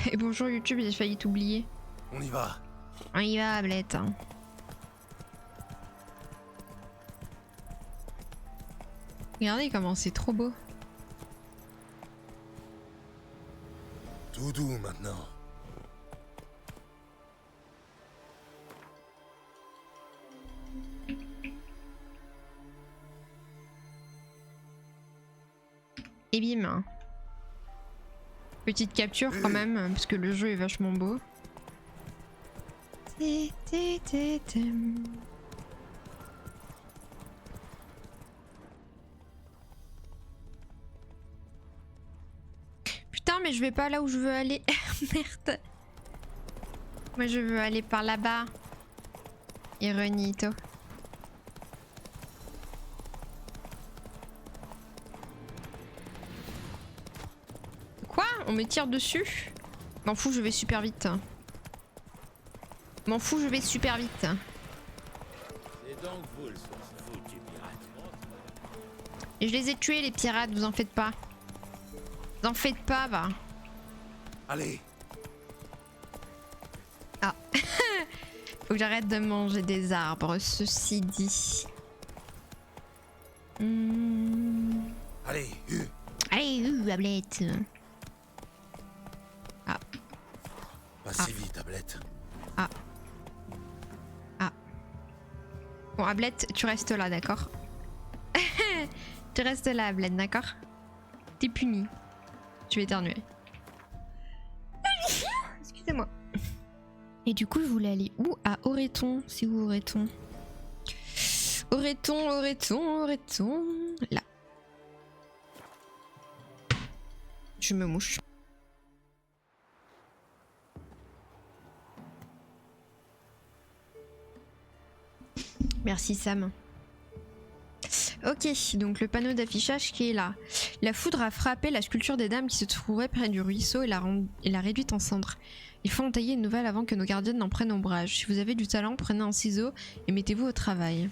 Et bonjour YouTube, j'ai failli t'oublier. On y va. On y va, Ablette. Regardez comment c'est trop beau. Tout doux maintenant. Et bim. Petite capture quand même, parce que le jeu est vachement beau. Putain, mais je vais pas là où je veux aller. Merde. Moi je veux aller par là-bas. Ironito. Quoi? On me tire dessus? M'en fous, je vais super vite. M'en fous, je vais super vite. C'est donc vous le foutu pirate. Et je les ai tués les pirates, vous en faites pas. Vous en faites pas, va. Allez. Ah. Faut que j'arrête de manger des arbres, ceci dit. Allez, Allez, Ablette. Ah. Pas si vite, tablette. Ah. Ah. Bon, Ablette, tu restes là, d'accord? Tu restes là, Ablette, d'accord? T'es puni. Tu vas éternuer. Excusez-moi. Et du coup, je voulais aller où? À Oreton. C'est où Oreton? Oreton. Là. Je me mouche. Merci Sam. Ok, donc le panneau d'affichage qui est là. La foudre a frappé la sculpture des dames qui se trouvait près du ruisseau et l'a réduite en cendres. Il faut entailler une nouvelle avant que nos gardiennes n'en prennent ombrage. Si vous avez du talent, prenez un ciseau et mettez-vous au travail.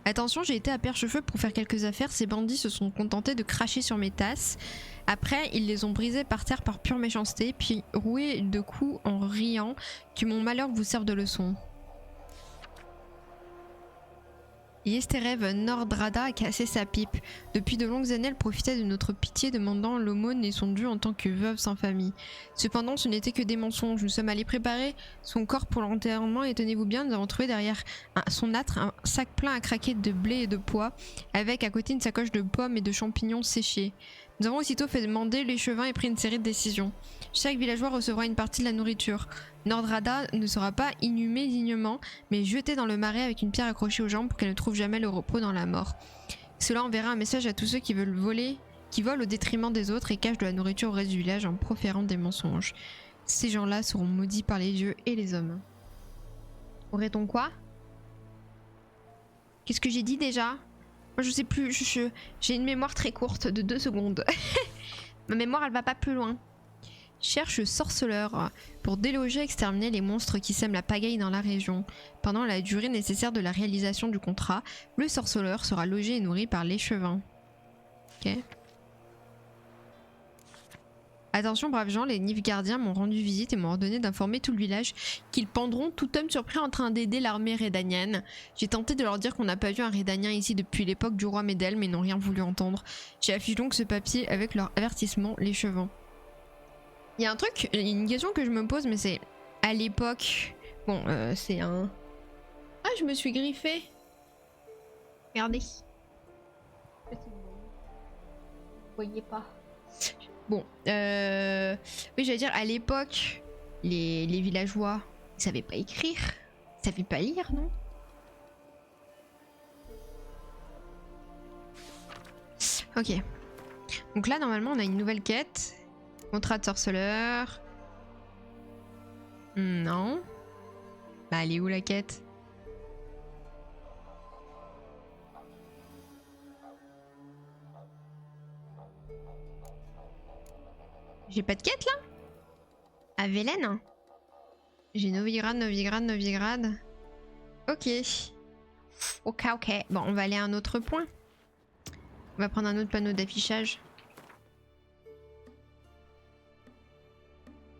Attention, j'ai été à Perchefeu pour faire quelques affaires. Ces bandits se sont contentés de cracher sur mes tasses. Après, ils les ont brisées par terre par pure méchanceté, puis roués de coups en riant. Que mon malheur vous serve de leçon. Yesterev Nordrada a cassé sa pipe. Depuis de longues années, elle profitait de notre pitié, demandant l'aumône et son dû en tant que veuve sans famille. Cependant, ce n'était que des mensonges. Nous sommes allés préparer son corps pour l'enterrement et tenez-vous bien, nous avons trouvé derrière son âtre un sac plein à craquer de blé et de pois, avec à côté une sacoche de pommes et de champignons séchés. Nous avons aussitôt fait demander l'échevin et pris une série de décisions. Chaque villageois recevra une partie de la nourriture. Nordrada ne sera pas inhumée dignement, mais jetée dans le marais avec une pierre accrochée aux jambes pour qu'elle ne trouve jamais le repos dans la mort. Cela enverra un message à tous ceux qui veulent voler, qui volent au détriment des autres et cachent de la nourriture au reste du village en proférant des mensonges. Ces gens-là seront maudits par les dieux et les hommes. Aurait-on quoi? Qu'est-ce que j'ai dit déjà? Moi je sais plus, j'ai une mémoire très courte de 2 secondes. Ma mémoire elle va pas plus loin. Cherche sorceleur pour déloger et exterminer les monstres qui sèment la pagaille dans la région. Pendant la durée nécessaire de la réalisation du contrat, le sorceleur sera logé et nourri par l'échevin. Ok. Attention braves gens, les Nilfgaardiens m'ont rendu visite et m'ont ordonné d'informer tout le village qu'ils pendront tout homme surpris en train d'aider l'armée Redanienne. J'ai tenté de leur dire qu'on n'a pas vu un Redanien ici depuis l'époque du roi Médel, mais ils n'ont rien voulu entendre. J'ai affiché donc ce papier avec leur avertissement, l'échevin. Il y a un truc, une question que je me pose, mais c'est à l'époque. Bon, c'est un. Ah, je me suis griffée. Regardez. Vous voyez pas. Bon, oui, j'allais dire, à l'époque, les villageois, ils savaient pas écrire, ils savaient pas lire, non? Ok. Donc là, normalement, on a une nouvelle quête. Contrat de sorceleur. Non. Bah, elle est où la quête? J'ai pas de quête là? À Vélène? J'ai Novigrad. Ok. Ok. Bon, on va aller à un autre point. On va prendre un autre panneau d'affichage.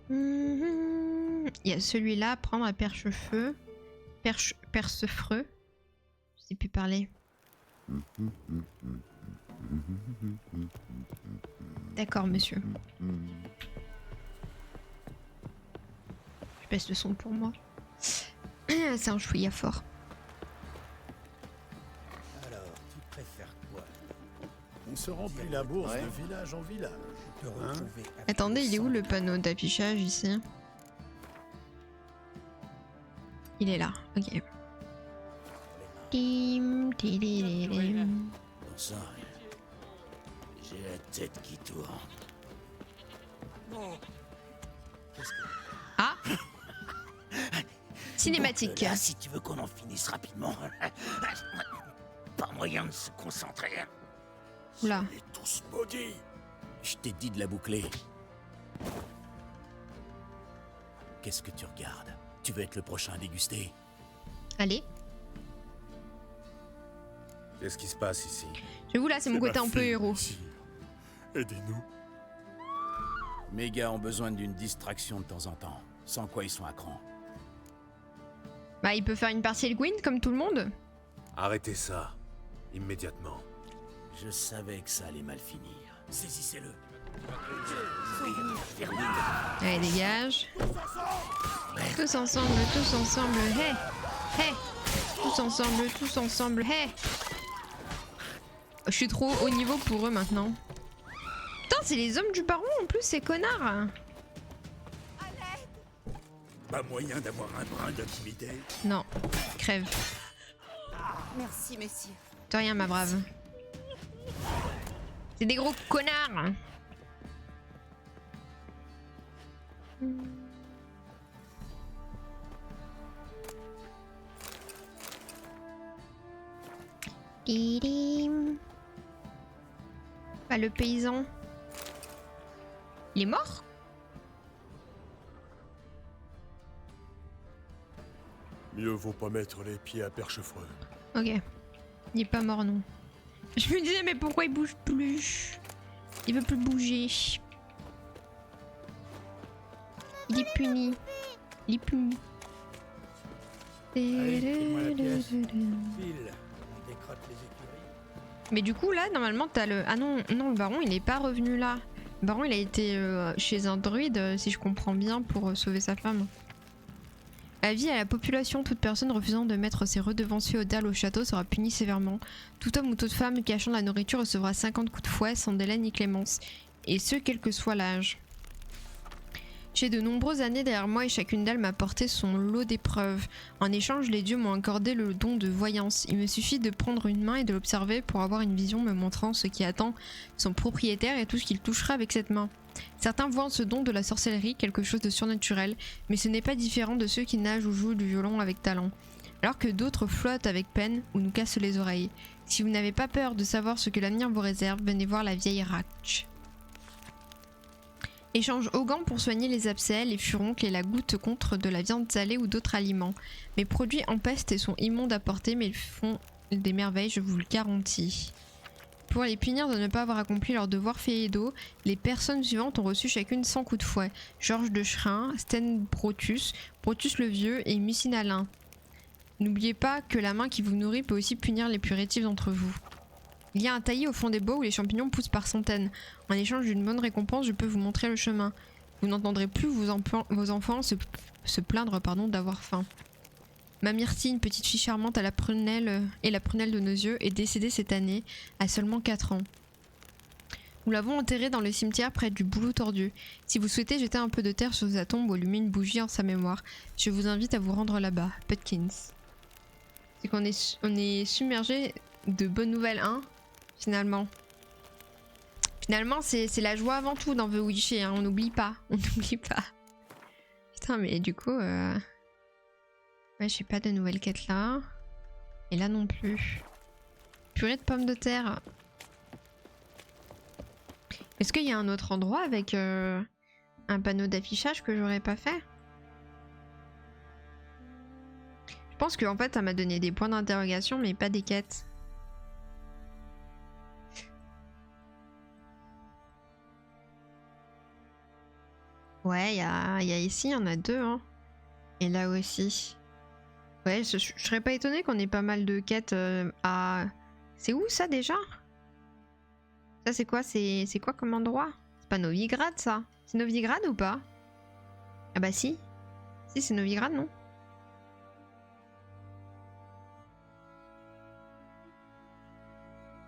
Il y a celui-là, prendre à perche-feu. Perce-freux. Je sais plus parler. D'accord, monsieur. Je baisse le son pour moi. C'est un chouïa fort. Alors, tu préfères quoi? On se remplit la bourse de village en village. Te retrouver avec Attendez, le il est où sang le panneau d'affichage ici? Il est là, ok. sur les mains. Tim, tidididum. Bon sang, j'ai la tête qui tourne. Ah Cinématique. Donc, là, si tu veux qu'on en finisse rapidement, pas moyen de se concentrer. Oula. Et tous maudits. Je t'ai dit de la boucler. Qu'est-ce que tu regardes? Tu veux être le prochain à déguster? Allez. Qu'est-ce qui se passe ici? J'avoue là, c'est mon côté ma un peu fille, héros. ici. Aidez-nous. Mes gars ont besoin d'une distraction de temps en temps, sans quoi ils sont à cran. Bah, il peut faire une partie Gwyn comme tout le monde. Arrêtez ça. Immédiatement. Je savais que ça allait mal finir. Saisissez-le. Allez, dégage. Tous ensemble, hey, hey. Tous ensemble, hey. Je suis trop haut niveau pour eux maintenant. Putain, c'est les hommes du baron en plus, ces connards. Pas moyen d'avoir un brin d'intimité. Non, crève. Merci, messieurs. De rien, ma brave. C'est des gros connards. Didim. Bah, le paysan. Il est mort? Mieux vaut pas mettre les pieds à Perchefreux. Ok. Il est pas mort, non. Je me disais, mais pourquoi il bouge plus? Il veut plus bouger. Il est puni. Il est puni. Allez, file-moi la pièce. File, on décrotte les écuries. Mais du coup, là, normalement, t'as le... Ah non, non, le baron, il est pas revenu là. Le baron, il a été chez un druide, si je comprends bien, pour sauver sa femme. Avis à la population, toute personne refusant de mettre ses redevances féodales au château sera punie sévèrement. Tout homme ou toute femme cachant de la nourriture recevra 50 coups de fouet sans délai ni clémence. Et ce, quel que soit l'âge. J'ai de nombreuses années derrière moi et chacune d'elles m'a apporté son lot d'épreuves. En échange, les dieux m'ont accordé le don de voyance. Il me suffit de prendre une main et de l'observer pour avoir une vision me montrant ce qui attend son propriétaire et tout ce qu'il touchera avec cette main. Certains voient en ce don de la sorcellerie quelque chose de surnaturel, mais ce n'est pas différent de ceux qui nagent ou jouent du violon avec talent. Alors que d'autres flottent avec peine ou nous cassent les oreilles. Si vous n'avez pas peur de savoir ce que l'avenir vous réserve, venez voir la vieille Ratch. Échange Hogan pour soigner les abcès, les furoncles et la goutte contre de la viande salée ou d'autres aliments. Mes produits empestent et sont immondes à porter, mais ils font des merveilles, je vous le garantis. Pour les punir de ne pas avoir accompli leur devoir féodaux, les personnes suivantes ont reçu chacune 100 coups de fouet. Georges de Schrin, Sten Brotus, Brotus le Vieux et Mucinalin. N'oubliez pas que la main qui vous nourrit peut aussi punir les plus rétifs d'entre vous. Il y a un taillis au fond des bois où les champignons poussent par centaines. En échange d'une bonne récompense, je peux vous montrer le chemin. Vous n'entendrez plus vos enfants se plaindre d'avoir faim. Ma Myrtille, petite fille charmante à la prunelle et la prunelle de nos yeux, est décédée cette année, à seulement 4 ans. Nous l'avons enterrée dans le cimetière près du bouleau tordu. Si vous souhaitez jeter un peu de terre sur sa tombe ou allumer une bougie en sa mémoire, je vous invite à vous rendre là-bas, Putkins. C'est qu'on est submergé de bonnes nouvelles, hein, finalement. Finalement, c'est la joie avant tout dans The Witcher, hein, on n'oublie pas, on n'oublie pas. Putain, mais du coup... Ouais, j'ai pas de nouvelles quêtes là. Et là non plus. Purée de pommes de terre. Est-ce qu'il y a un autre endroit avec un panneau d'affichage que j'aurais pas fait? Je pense qu'en fait ça m'a donné des points d'interrogation mais pas des quêtes. Ouais, il y a ici, il y en a 2. Hein. Et là aussi. Ouais, je serais pas étonnée qu'on ait pas mal de quêtes à... C'est où ça déjà? Ça c'est quoi? C'est quoi comme endroit? C'est pas Novigrad ça? C'est Novigrad ou pas? Ah bah si. Si c'est Novigrad, non?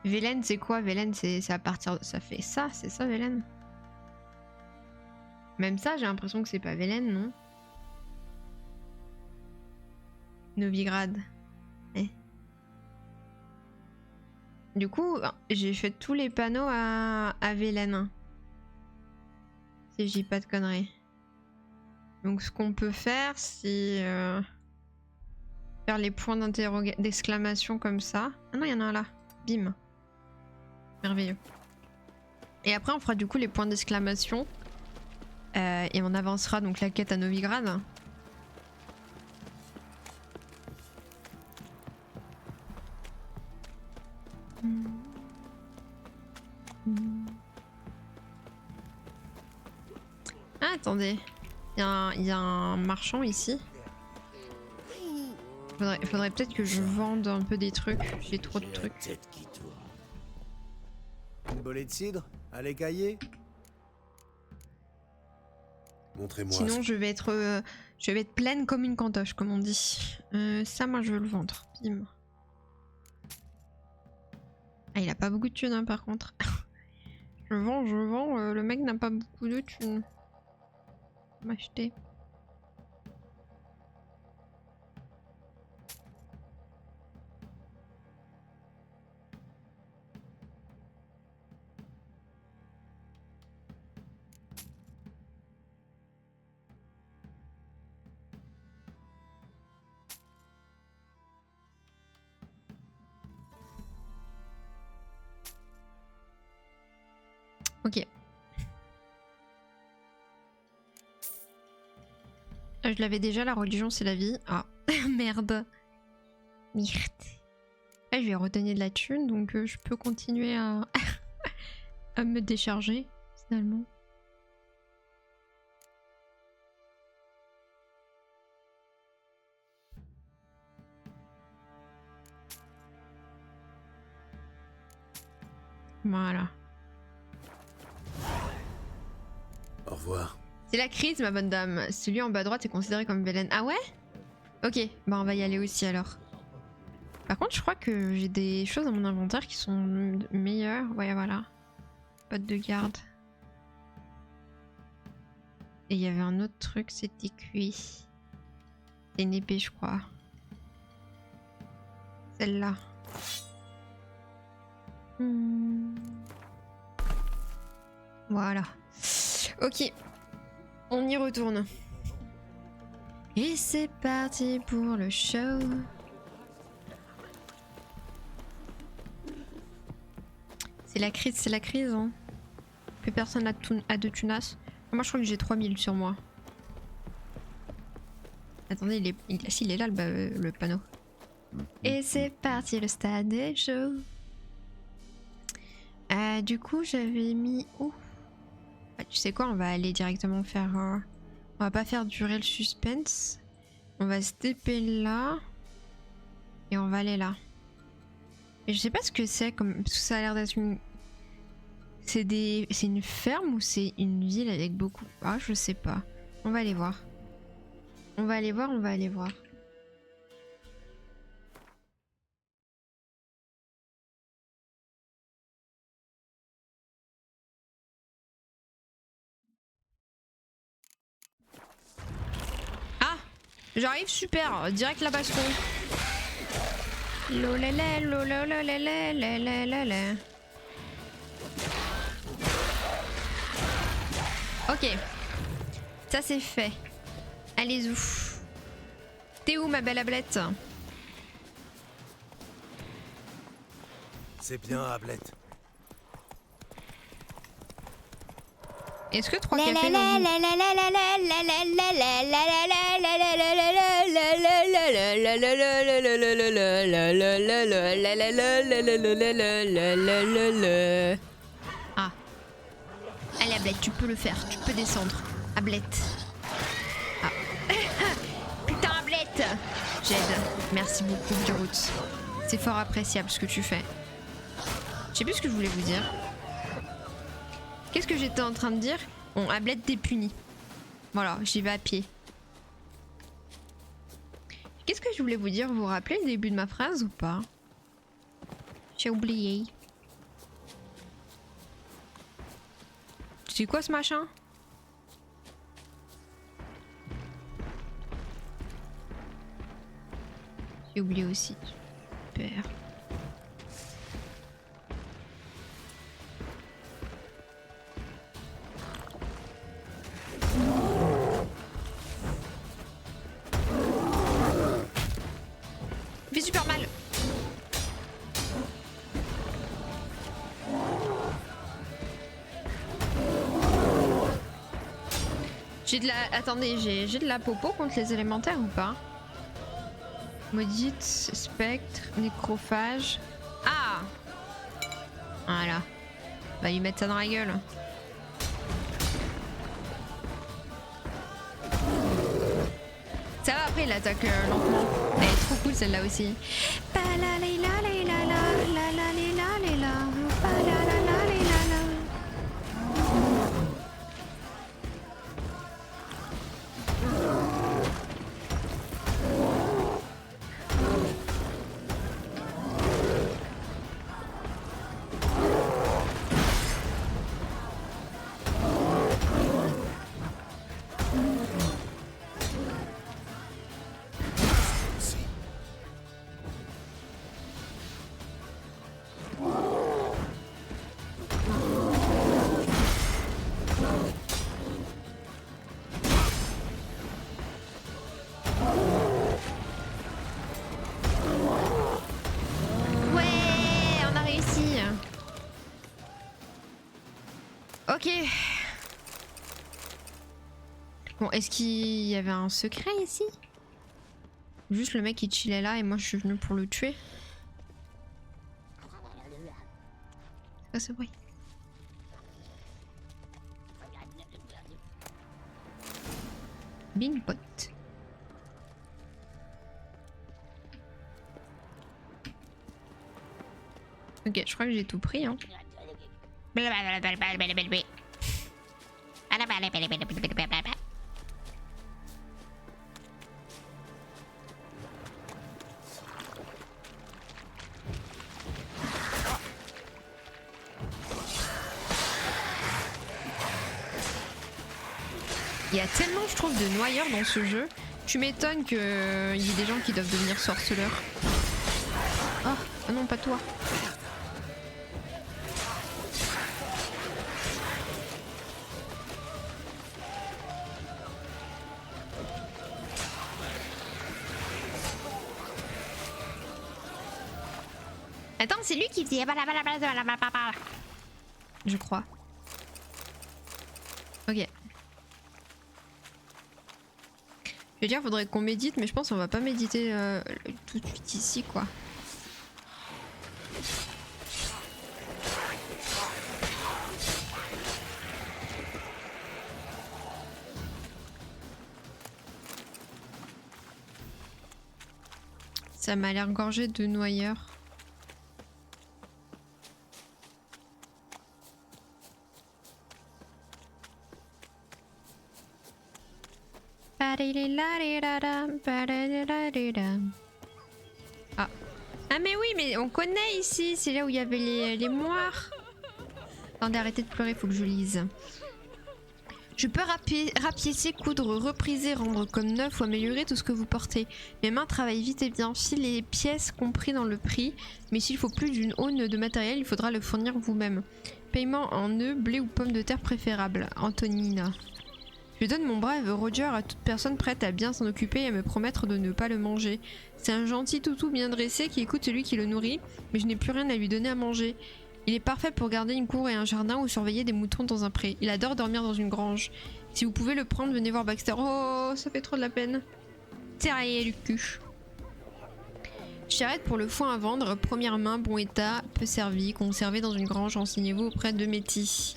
Velen c'est quoi? Velen c'est à partir de... Ça fait ça, c'est ça Velen? Même ça j'ai l'impression que c'est pas Velen, non? Novigrad. Eh. Du coup, j'ai fait tous les panneaux à Velen. Si je dis pas de conneries. Donc ce qu'on peut faire, c'est faire les points d'exclamation comme ça. Ah non, il y en a un là. Bim. Merveilleux. Et après, on fera du coup les points d'exclamation. Et on avancera donc la quête à Novigrad. Ah, attendez. Il y a un marchand ici. Faudrait peut-être que je vende un peu des trucs. J'ai trop de trucs. Une bolée de cidre? Allez, cailler? Montrez-moi. Sinon, je vais être pleine comme une cantoche, comme on dit. Ça, moi, je veux le vendre. Bim. Ah, il a pas beaucoup de thunes, hein, par contre. Je vends. Le mec n'a pas beaucoup de thunes. M'acheter. Ok. Je l'avais déjà, la religion c'est la vie. Ah, merde. Merde. Je vais redonner de la thune, donc je peux continuer à, à me décharger, finalement. Voilà. Au revoir. C'est la crise, ma bonne dame. Celui en bas à droite est considéré comme Velen. Ah ouais? Ok, bah on va y aller aussi alors. Par contre, je crois que j'ai des choses dans mon inventaire qui sont meilleures. Ouais, voilà. Botte de garde. Et il y avait un autre truc, c'était cuit. C'est une épée, je crois. Celle-là. Voilà. Ok. On y retourne. Et c'est parti pour le show. C'est la crise, hein. Plus personne a de tunas. Moi je crois que j'ai 3000 sur moi. Attendez, il est là le panneau. Et c'est parti, le stade est chaud. Du coup j'avais mis où? Ah, tu sais quoi, on va aller directement faire... On va pas faire durer le suspense. On va se TP là. Et on va aller là. Et je sais pas ce que c'est, parce que ça a l'air d'être une... C'est une ferme ou c'est une ville avec beaucoup... Ah, je sais pas. On va aller voir. On va aller voir. Ah! J'arrive, super! Direct la baston. Lolele, lolele. Ok. Ça c'est fait. Allez où? T'es où ma belle ablette? C'est bien, Ablette. Est-ce que 3 cafés Ah. Allez Ablette, tu peux le faire, tu peux descendre. Ablette. Ah. Putain, Ablette. J'aide. Merci beaucoup, Birout. C'est fort appréciable ce que tu fais. Je sais plus ce que je voulais vous dire. Qu'est-ce que j'étais en train de dire? Bon, Ablette t'es puni. Voilà, j'y vais à pied. Qu'est-ce que je voulais vous dire? Vous vous rappelez le début de ma phrase ou pas? J'ai oublié. C'est quoi ce machin? J'ai oublié aussi. Super. Il fait super mal. J'ai de la... Attendez, j'ai de la popo contre les élémentaires ou pas? Maudite, spectre, nécrophage. Ah! Voilà. Va lui mettre ça dans la gueule. Ça va, après il attaque lentement. Elle est trop cool celle-là aussi. Ok. Bon, est-ce qu'il y avait un secret ici? Juste le mec qui chillait là et moi je suis venue pour le tuer. C'est quoi ce bruit? Bing pot. Ok, je crois que j'ai tout pris hein. Il y a tellement, je trouve, de noyeurs dans ce jeu. Tu m'étonnes qu'il y ait des gens qui doivent devenir sorceleurs. Oh, non, pas toi. Attends, c'est lui qui faisait... Je crois. Ok. Je veux dire, faudrait qu'on médite, mais je pense qu'on va pas méditer tout de suite ici, quoi. Ça m'a l'air gorgé de noyeurs. Ah. Ah mais oui, mais on connaît ici, c'est là où il y avait les moires. Attendez, arrêtez de pleurer, faut que je lise. Je peux rapiécer, coudre, repriser, rendre comme neuf ou améliorer tout ce que vous portez. Mes mains travaillent vite et bien. Si les pièces compris dans le prix, mais s'il faut plus d'une aune de matériel, il faudra le fournir vous-même. Paiement en œufs, blé ou pommes de terre préférables. Antonina. Je donne mon brave Roger à toute personne prête à bien s'en occuper et à me promettre de ne pas le manger. C'est un gentil toutou bien dressé qui écoute celui qui le nourrit, mais je n'ai plus rien à lui donner à manger. Il est parfait pour garder une cour et un jardin ou surveiller des moutons dans un pré. Il adore dormir dans une grange. Si vous pouvez le prendre, venez voir Baxter. Oh, ça fait trop de la peine. Terraillé du cul. Charrette pour le foin à vendre, première main, bon état, peu servi, conservé dans une grange, renseignez-vous auprès de Métis.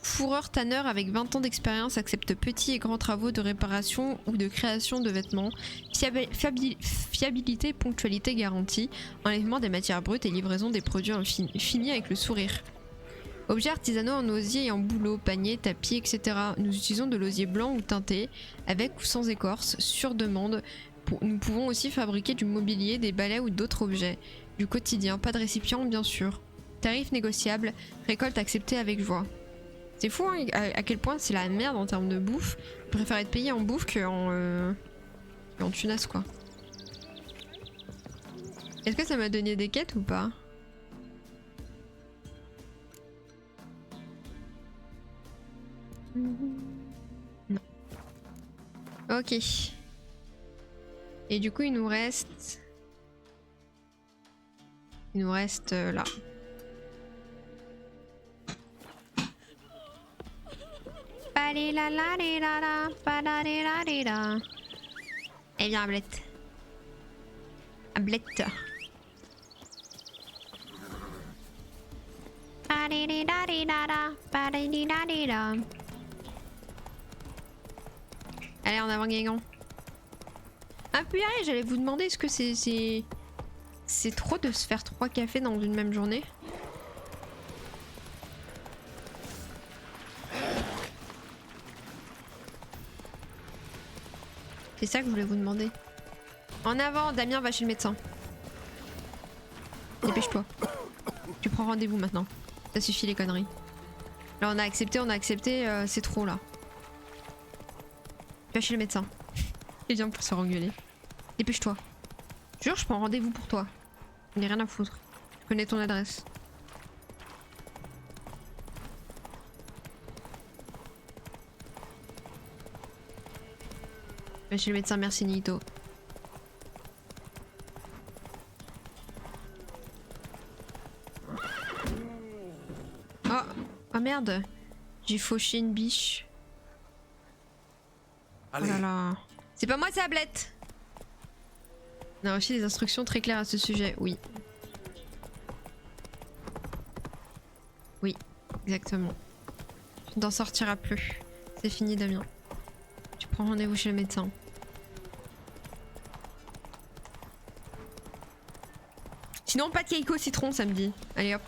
Fourreur tanneur avec 20 ans d'expérience accepte petits et grands travaux de réparation ou de création de vêtements. Fiabilité et ponctualité garantie. Enlèvement des matières brutes et livraison des produits finis avec le sourire. Objets artisanaux en osier et en bouleau, paniers, tapis, etc. Nous utilisons de l'osier blanc ou teinté, avec ou sans écorce, sur demande. Nous pouvons aussi fabriquer du mobilier, des balais ou d'autres objets. Du quotidien, pas de récipient bien sûr. Tarif négociable, récolte acceptée avec joie. C'est fou hein, à quel point c'est la merde en termes de bouffe. Je préfère être payé en bouffe qu'en tunas quoi. Est-ce que ça m'a donné des quêtes ou pas? Non. Ok. Et du coup il nous reste... là. Eh bien, Ablette. Ablette. Allez, en avant, Guégan. Ah, puis j'allais vous demander, est-ce que c'est trop de se faire 3 cafés dans une même journée? C'est ça que je voulais vous demander. En avant, Damien va chez le médecin. Dépêche-toi. Tu prends rendez-vous maintenant. Ça suffit les conneries. Là on a accepté, c'est trop là. Tu vas chez le médecin. Il vient pour se rengueuler. Dépêche-toi. Jure, je prends rendez-vous pour toi. Je n'ai rien à foutre. Je connais ton adresse. Va chez le médecin, merci Nito. Oh merde, j'ai fauché une biche. Allez. Oh là là. C'est pas moi, c'est Ablette. On a reçu des instructions très claires à ce sujet, oui. Oui, exactement. Tu n'en sortiras plus. C'est fini Damien. Tu prends rendez-vous chez le médecin. Sinon pas de cake au citron samedi. Allez hop.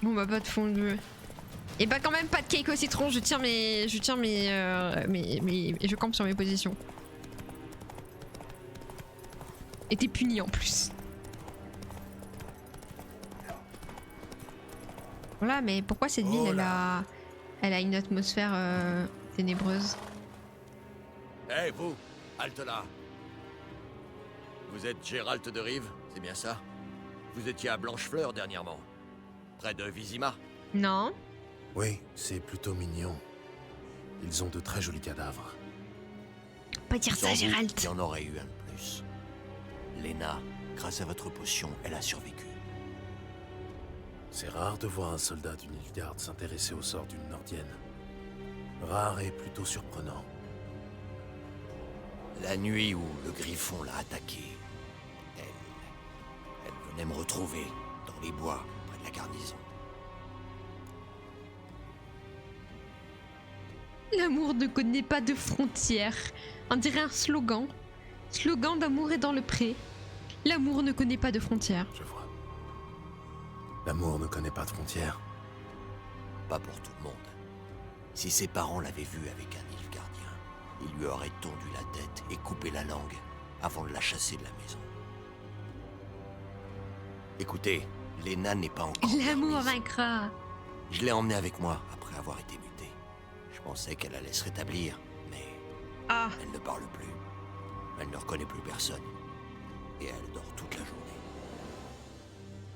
Bon bah pas de fondu. Et bah quand même pas de cake au citron, je campe sur mes positions. Et t'es puni en plus. Voilà, mais pourquoi cette ville elle a une atmosphère ténébreuse? Hé, vous, halte là. Vous êtes Gérald de Rive, c'est bien ça? Vous étiez à Blanchefleur dernièrement, près de Vizima. Non. Oui, c'est plutôt mignon. Ils ont de très jolis cadavres. Pas dire Sans ça, vous, Gérald. il y en aurait eu un de plus. Lena, grâce à votre potion, elle a survécu. C'est rare de voir un soldat d'une Nilfgaard s'intéresser au sort d'une Nordienne. Rare et plutôt surprenant. La nuit où le griffon l'a attaqué, elle venait me retrouver dans les bois près de la garnison. L'amour ne connaît pas de frontières. On dirait un slogan. Slogan d'amour est dans le pré. L'amour ne connaît pas de frontières. Je vois. L'amour ne connaît pas de frontières. Pas pour tout le monde. Si ses parents l'avaient vu avec un Nilfgaardien, ils lui auraient tondu la tête et coupé la langue avant de la chasser de la maison. Écoutez, Lena n'est pas encore L'amour permise. vaincra. Je l'ai emmenée avec moi après avoir été mutée. Je pensais qu'elle allait se rétablir, mais Ah, elle ne parle plus. Elle ne reconnaît plus personne. Et elle dort toute la journée.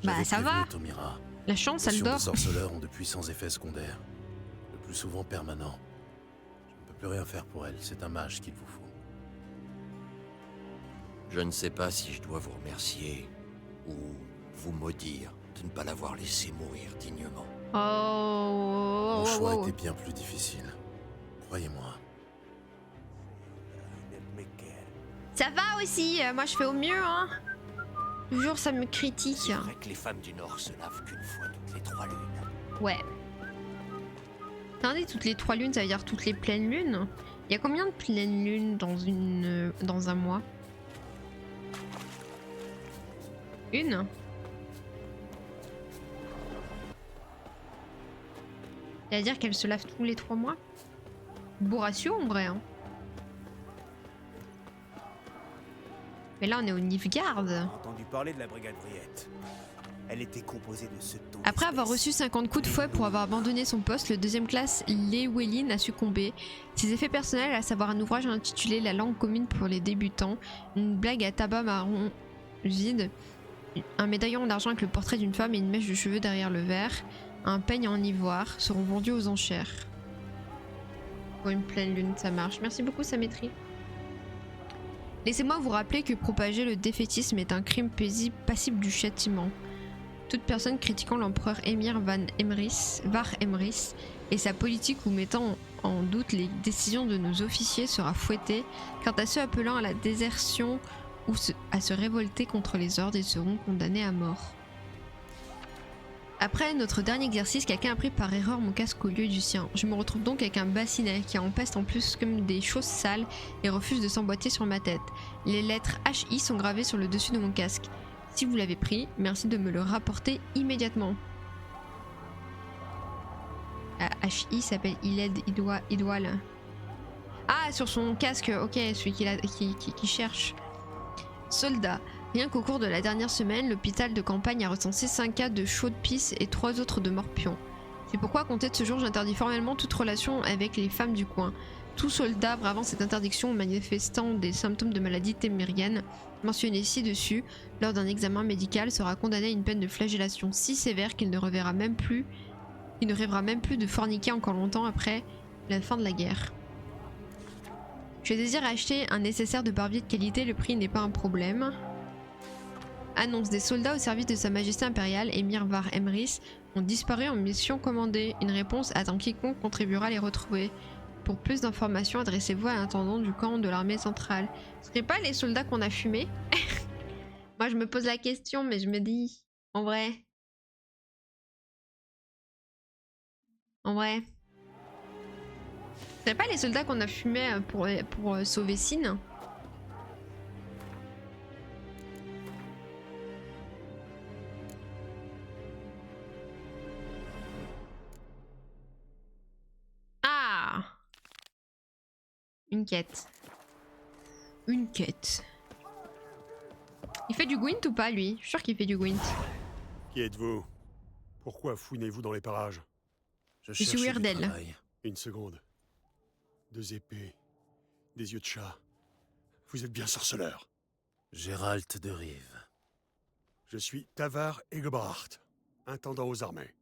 bah J'avais ça prévenu va. Tomira. La chance, elle Les dort. sorceleurs ont de puissants effets secondaires. Le plus souvent permanents. Je ne peux plus rien faire pour elle. C'est un mage qu'il vous faut. Je ne sais pas si je dois vous remercier ou vous maudire de ne pas l'avoir laissé mourir dignement. Oh. Mon choix était bien plus difficile. Croyez-moi. Ça va, aussi, moi je fais au mieux, hein. Toujours ça me critique. C'est vrai que les femmes du Nord se lavent qu'une fois toutes les 3 lunes. Ouais. Attendez, toutes les 3 lunes, ça veut dire toutes les pleines lunes. Il y a combien de pleines lunes dans un mois? Une? C'est-à-dire qu'elle se lave tous les 3 mois? Beau ratio en vrai, hein. Mais là on est au Nilfgaard. J'ai entendu parler de la brigade Briette. Elle était composée de ce taux. Après avoir reçu 50 coups de fouet pour avoir abandonné son poste, le deuxième classe Llewellyn a succombé. Ses effets personnels, à savoir un ouvrage intitulé La langue commune pour les débutants, une blague à tabac marron vide, un médaillon en argent avec le portrait d'une femme et une mèche de cheveux derrière le verre, un peigne en ivoire, seront vendus aux enchères. Pour une pleine lune, ça marche. Merci beaucoup, Samétrie. Laissez-moi vous rappeler que propager le défaitisme est un crime passible du châtiment. Toute personne critiquant l'empereur Émir Var Emrys et sa politique ou mettant en doute les décisions de nos officiers sera fouettée, quant à ceux appelant à la désertion ou à se révolter contre les ordres, ils seront condamnés à mort. Après notre dernier exercice, quelqu'un a pris par erreur mon casque au lieu du sien. Je me retrouve donc avec un bassinet qui empeste en plus comme des choses sales et refuse de s'emboîter sur ma tête. Les lettres HI sont gravées sur le dessus de mon casque. Si vous l'avez pris, merci de me le rapporter immédiatement. HI s'appelle Iled Idwal. Ah, sur son casque, ok, celui qui cherche. Soldat. Rien qu'au cours de la dernière semaine, l'hôpital de campagne a recensé 5 cas de chaude pisse et 3 autres de morpion. C'est pourquoi, à compter de ce jour, j'interdis formellement toute relation avec les femmes du coin. Tout soldat bravant cette interdiction ou manifestant des symptômes de maladie témérienne, mentionné ci-dessus, lors d'un examen médical, sera condamné à une peine de flagellation si sévère qu'il ne rêvera même plus de forniquer encore longtemps après la fin de la guerre. Je désire acheter un nécessaire de barbier de qualité, le prix n'est pas un problème. Annonce: des soldats au service de Sa Majesté impériale, Émir Var Emrys, ont disparu en mission commandée. Une réponse attend quiconque contribuera à les retrouver. Pour plus d'informations, adressez-vous à l'intendant du camp de l'armée centrale. Ce serait pas les soldats qu'on a fumés? Moi je me pose la question, mais je me dis, en vrai. Ce serait pas les soldats qu'on a fumés pour sauver Sin? Ah! Une quête. Il fait du Gwent ou pas, lui? Je suis sûr qu'il fait du Gwent. Qui êtes-vous? Pourquoi fouinez-vous dans les parages? Je suis Weirdel. Une seconde. 2 épées. Des yeux de chat. Vous êtes bien sorceleur. Gérald de Rive. Je suis Tavar Egebhardt, intendant aux armées.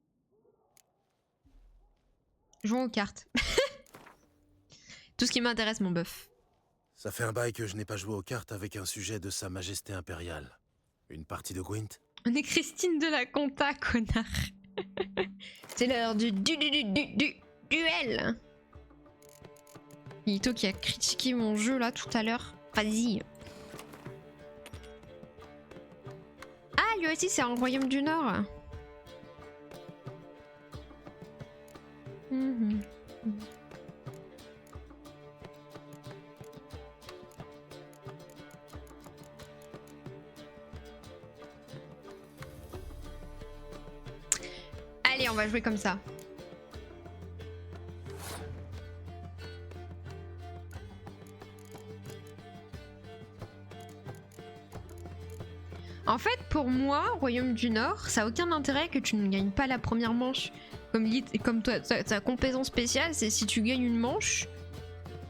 Jouons aux cartes. Tout ce qui m'intéresse, mon bœuf. Ça fait un bail que je n'ai pas joué aux cartes avec un sujet de Sa Majesté impériale. Une partie de Gwent? On est Christine de la Conta, connard. C'est l'heure du duel. Nito qui a critiqué mon jeu là tout à l'heure. Vas-y. Ah, lui aussi c'est un royaume du Nord. Allez, on va jouer comme ça. En fait, pour moi, Royaume du Nord, ça a aucun intérêt que tu ne gagnes pas la première manche. Comme toi, ta compétence spéciale, c'est si tu gagnes une manche,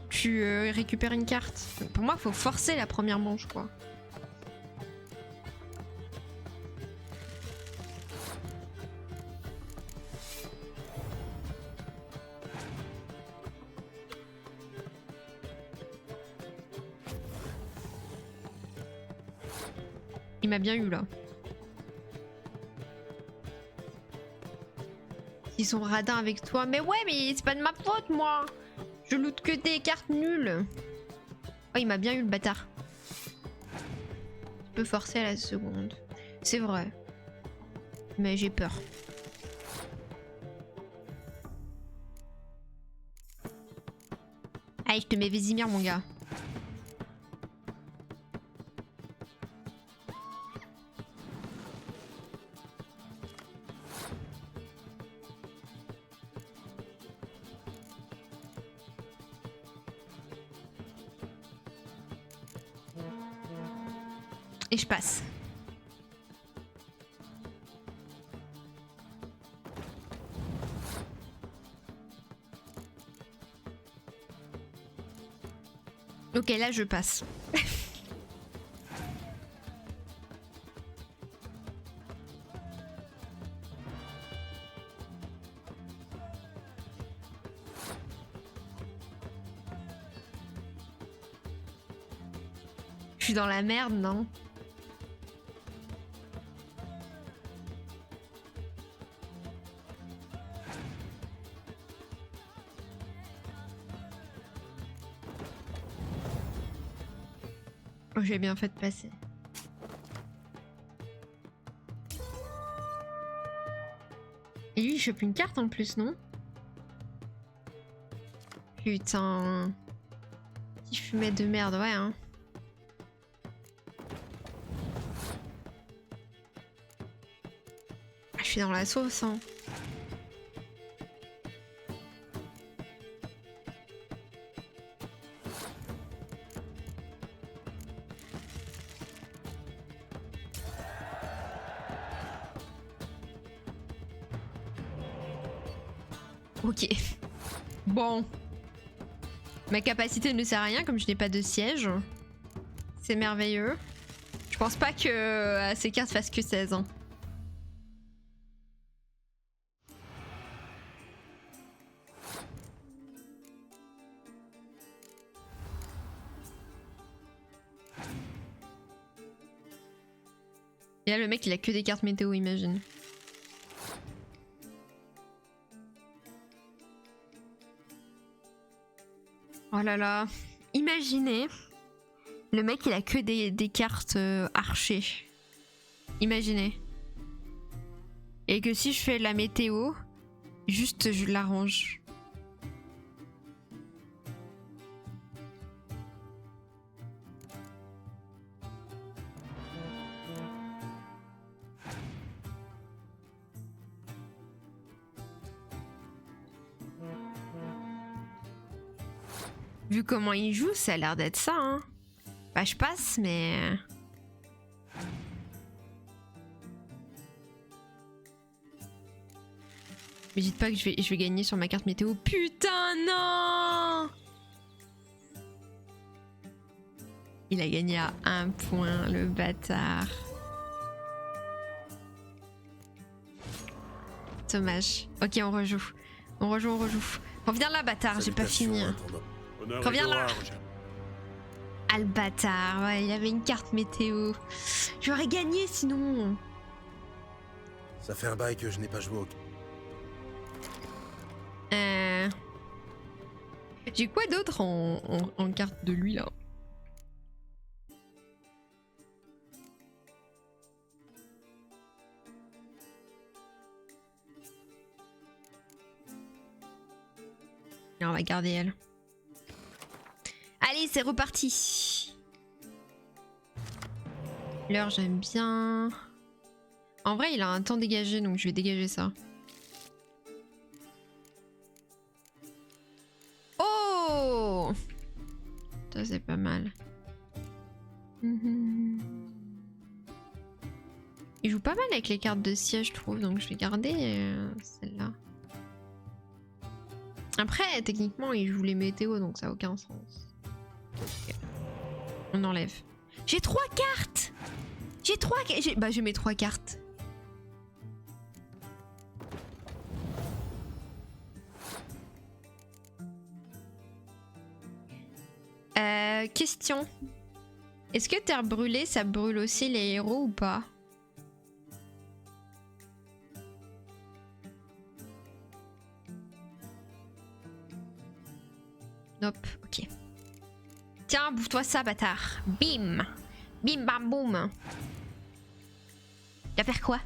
tu récupères une carte. Pour moi, il faut forcer la première manche, quoi. Il m'a bien eu là. Ils sont radins avec toi. Mais ouais, mais c'est pas de ma faute, moi. Je loot que des cartes nulles. Oh, il m'a bien eu le bâtard. peu forcé à la seconde. C'est vrai. Mais j'ai peur. Allez, je te mets Vésimir, mon gars. Et je passe. Ok, là je passe. Je suis dans la merde, non? Oh, j'ai bien fait de passer. Et lui, il chope une carte en plus, non? Putain. Petit fumet de merde, ouais, hein. Ah, je suis dans la sauce, hein. Ok. Bon. Ma capacité ne sert à rien comme je n'ai pas de siège. C'est merveilleux. Je pense pas que ces cartes fassent que 16 ans. Et là le mec il a que des cartes météo, imagine. Oh là là, imaginez, le mec il a que des cartes archers. Imaginez. Et que si je fais la météo, juste je l'arrange. Vu comment il joue, ça a l'air d'être ça, hein. Bah je passe, mais... Mais dites pas que je vais gagner sur ma carte météo. Putain, non! Il a gagné à 1 point, le bâtard. Dommage. Ok, on rejoue. On rejoue. Reviens là, bâtard, j'ai pas fini. Reviens là. Ah le bâtard, ouais, il avait une carte météo. J'aurais gagné sinon. Ça fait un bail que je n'ai pas joué au... J'ai quoi d'autre en carte de lui là? Et on va garder elle. Allez, c'est reparti. L'heure, j'aime bien. En vrai, il a un temps dégagé, donc je vais dégager ça. Oh! Ça, c'est pas mal. Il joue pas mal avec les cartes de siège, je trouve, donc je vais garder celle-là. Après, techniquement, il joue les météos, donc ça n'a aucun sens. Okay. On enlève. J'ai 3 cartes! Bah, j'ai mes 3 cartes. Question. Est-ce que terre brûlée, ça brûle aussi les héros ou pas? Nope, ok. Tiens, bouffe-toi ça, bâtard. Bim! Bim bam boum. Tu vas faire quoi?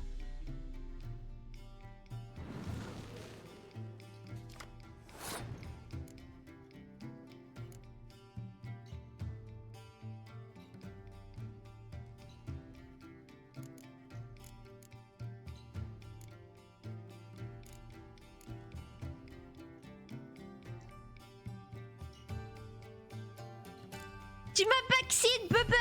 Tu m'as backseat, Bubbles!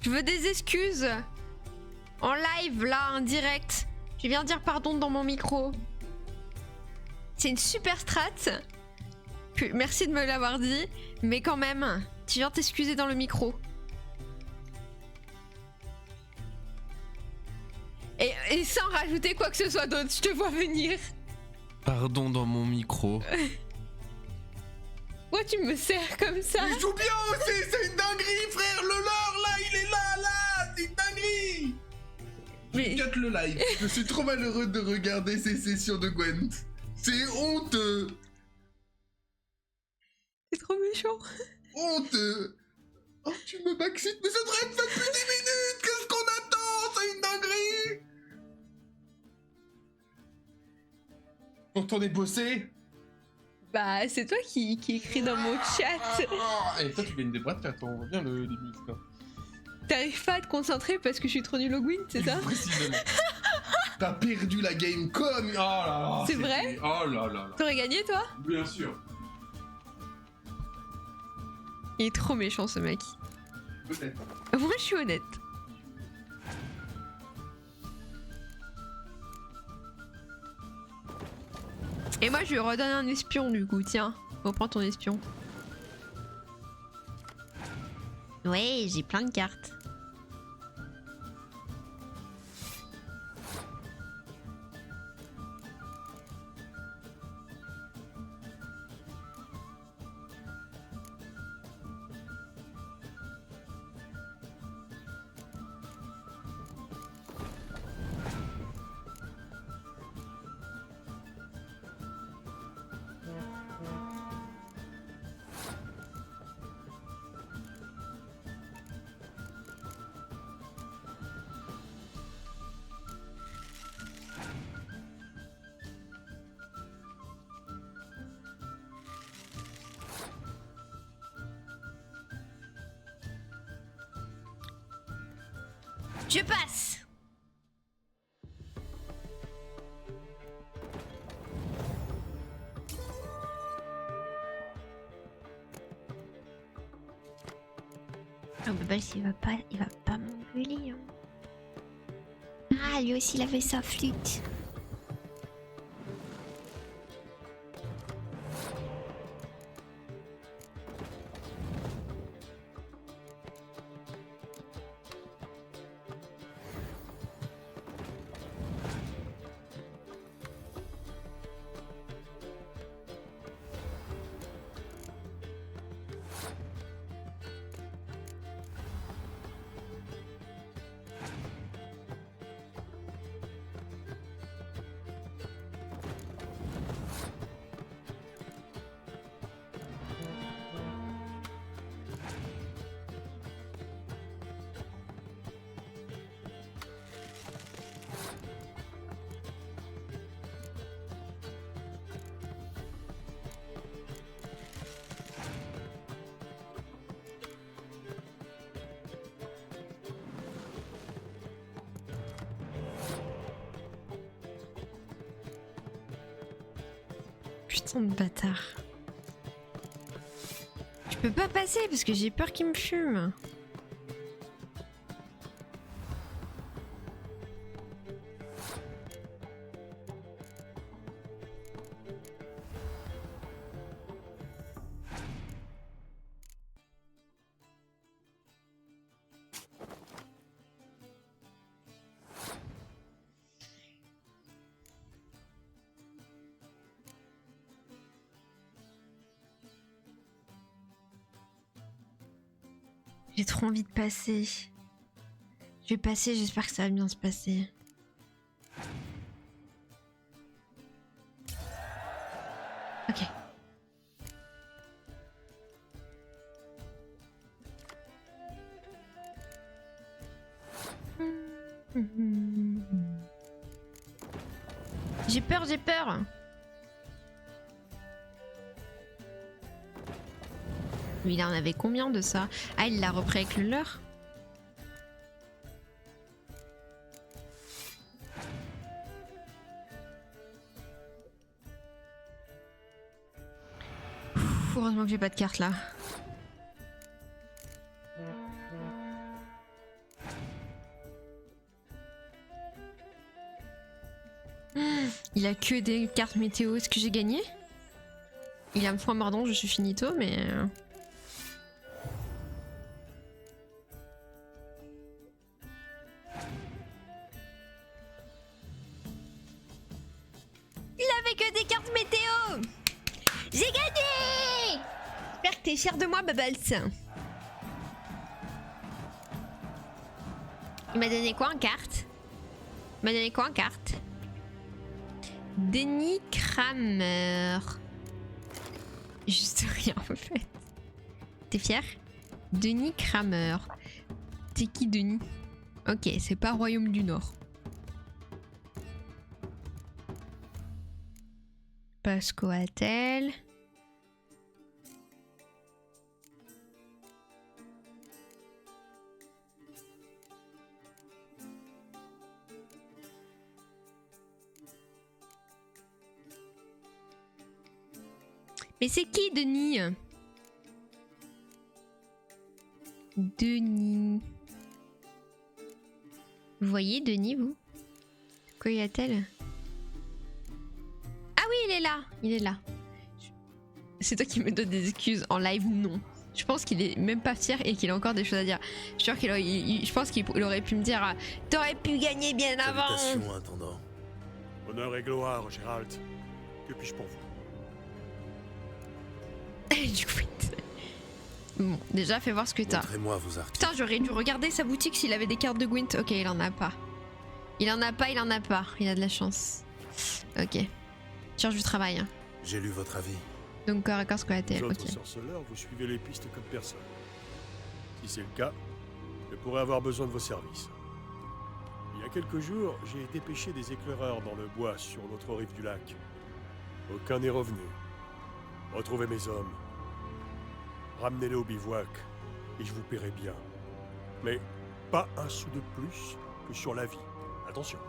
Je veux des excuses. En live, là, en direct. Je viens dire pardon dans mon micro. C'est une super strat. Merci de me l'avoir dit. Mais quand même, tu viens t'excuser dans le micro. Et sans rajouter quoi que ce soit d'autre, je te vois venir. Pardon dans mon micro. Pourquoi tu me sers comme ça? Il joue bien aussi, c'est une dinguerie, frère. Le lore, là, il est là, c'est une dinguerie. Mais... Je gâte le live. Je suis trop malheureux de regarder ces sessions de Gwent. C'est honteux. C'est trop méchant. Honteux. Oh, tu me backseat, mais ça devrait être fait depuis 10 minutes. Qu'est-ce qu'on attend? C'est une dinguerie. Retournez bosser. Bah, c'est toi qui écris dans mon chat. Et toi, tu gagnes des boîtes, on voit bien les muscles. T'arrives pas à te concentrer parce que je suis trop nul au Gwent, c'est ça? Précisément. T'as perdu la game comme... Oh là là. C'est vrai? Oh là là là. T'aurais gagné, toi? Bien sûr. Il est trop méchant, ce mec. Peut-être. Moi, je suis honnête. Et moi, je lui redonne un espion, du coup. Tiens, reprends ton espion. Ouais, j'ai plein de cartes. Je passe. Oh Bubbles, il va pas m'engueuler. Hein. Ah, lui aussi il avait sa flûte. Putain de bâtard. Je peux pas passer parce que j'ai peur qu'il me fume. J'ai trop envie de passer. Je vais passer, j'espère que ça va bien se passer. Ok. J'ai peur, j'ai peur. Lui, il en avait combien de ça? Ah, il l'a repris avec le leur? Heureusement que j'ai pas de carte là. Il a que des cartes météo. Est-ce que j'ai gagné? Il a un point mordant, je suis finito, mais... Il avait que des cartes météo. J'ai gagné. J'espère que t'es fier de moi, Bubbles. Il m'a donné quoi en carte? Il m'a donné quoi en carte? Denis Kramer. Juste rien en fait. T'es fier? Denis Kramer. T'es qui Denis? Ok, c'est pas Royaume du Nord. Pasco Attel. Mais c'est qui Denis? Denis. Vous voyez Denis, vous? Quoi y a-t-elle? Ah oui, il est là. Il est là. C'est toi qui me donnes des excuses. En live, non. Je pense qu'il est même pas fier et qu'il a encore des choses à dire. Je suis sûr qu'il aurait, je pense qu'il aurait pu me dire t'aurais pu gagner bien avant. Salutations, intendant. Honneur et gloire, Gérald. Que puis-je pour vous? Du coup, bon, déjà, fais voir ce que t'as. Montrez-moi vos articles. Putain, j'aurais dû regarder sa boutique s'il avait des cartes de Gwent. Ok, il en a pas. Il en a pas, il en a pas. Il a de la chance. Ok. Cherche du travail. J'ai lu votre avis. Donc, corps à corps, squatté. Vous Ok. autres sorceleurs, vous suivez les pistes comme personne. Si c'est le cas, je pourrais avoir besoin de vos services. Il y a quelques jours, j'ai dépêché des éclaireurs dans le bois sur l'autre rive du lac. Aucun n'est revenu. Retrouvez mes hommes. Ramenez-les au bivouac et je vous paierai bien. Mais pas un sou de plus que sur la vie. Attention.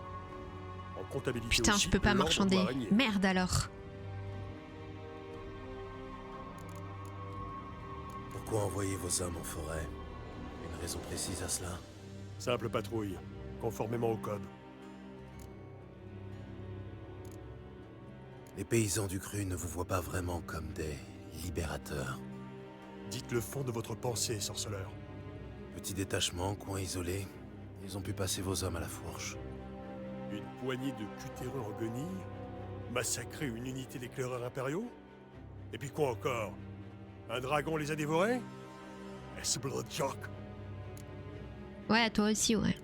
En comptabilité Putain, aussi, je peux pas l'ordre marchander. doit régner. Merde alors. Pourquoi envoyer vos hommes en forêt? Une raison précise à cela? Simple patrouille, conformément au code. Les paysans du cru ne vous voient pas vraiment comme des libérateurs. Dites le fond de votre pensée, sorceleur. Petit détachement, coin isolé, ils ont pu passer vos hommes à la fourche. Une poignée de cutéreux en guenilles? Massacrer une unité d'éclaireurs impériaux? Et puis quoi encore? Un dragon les a dévorés? Est-ce Bloodjock? Ouais, à toi aussi, ouais.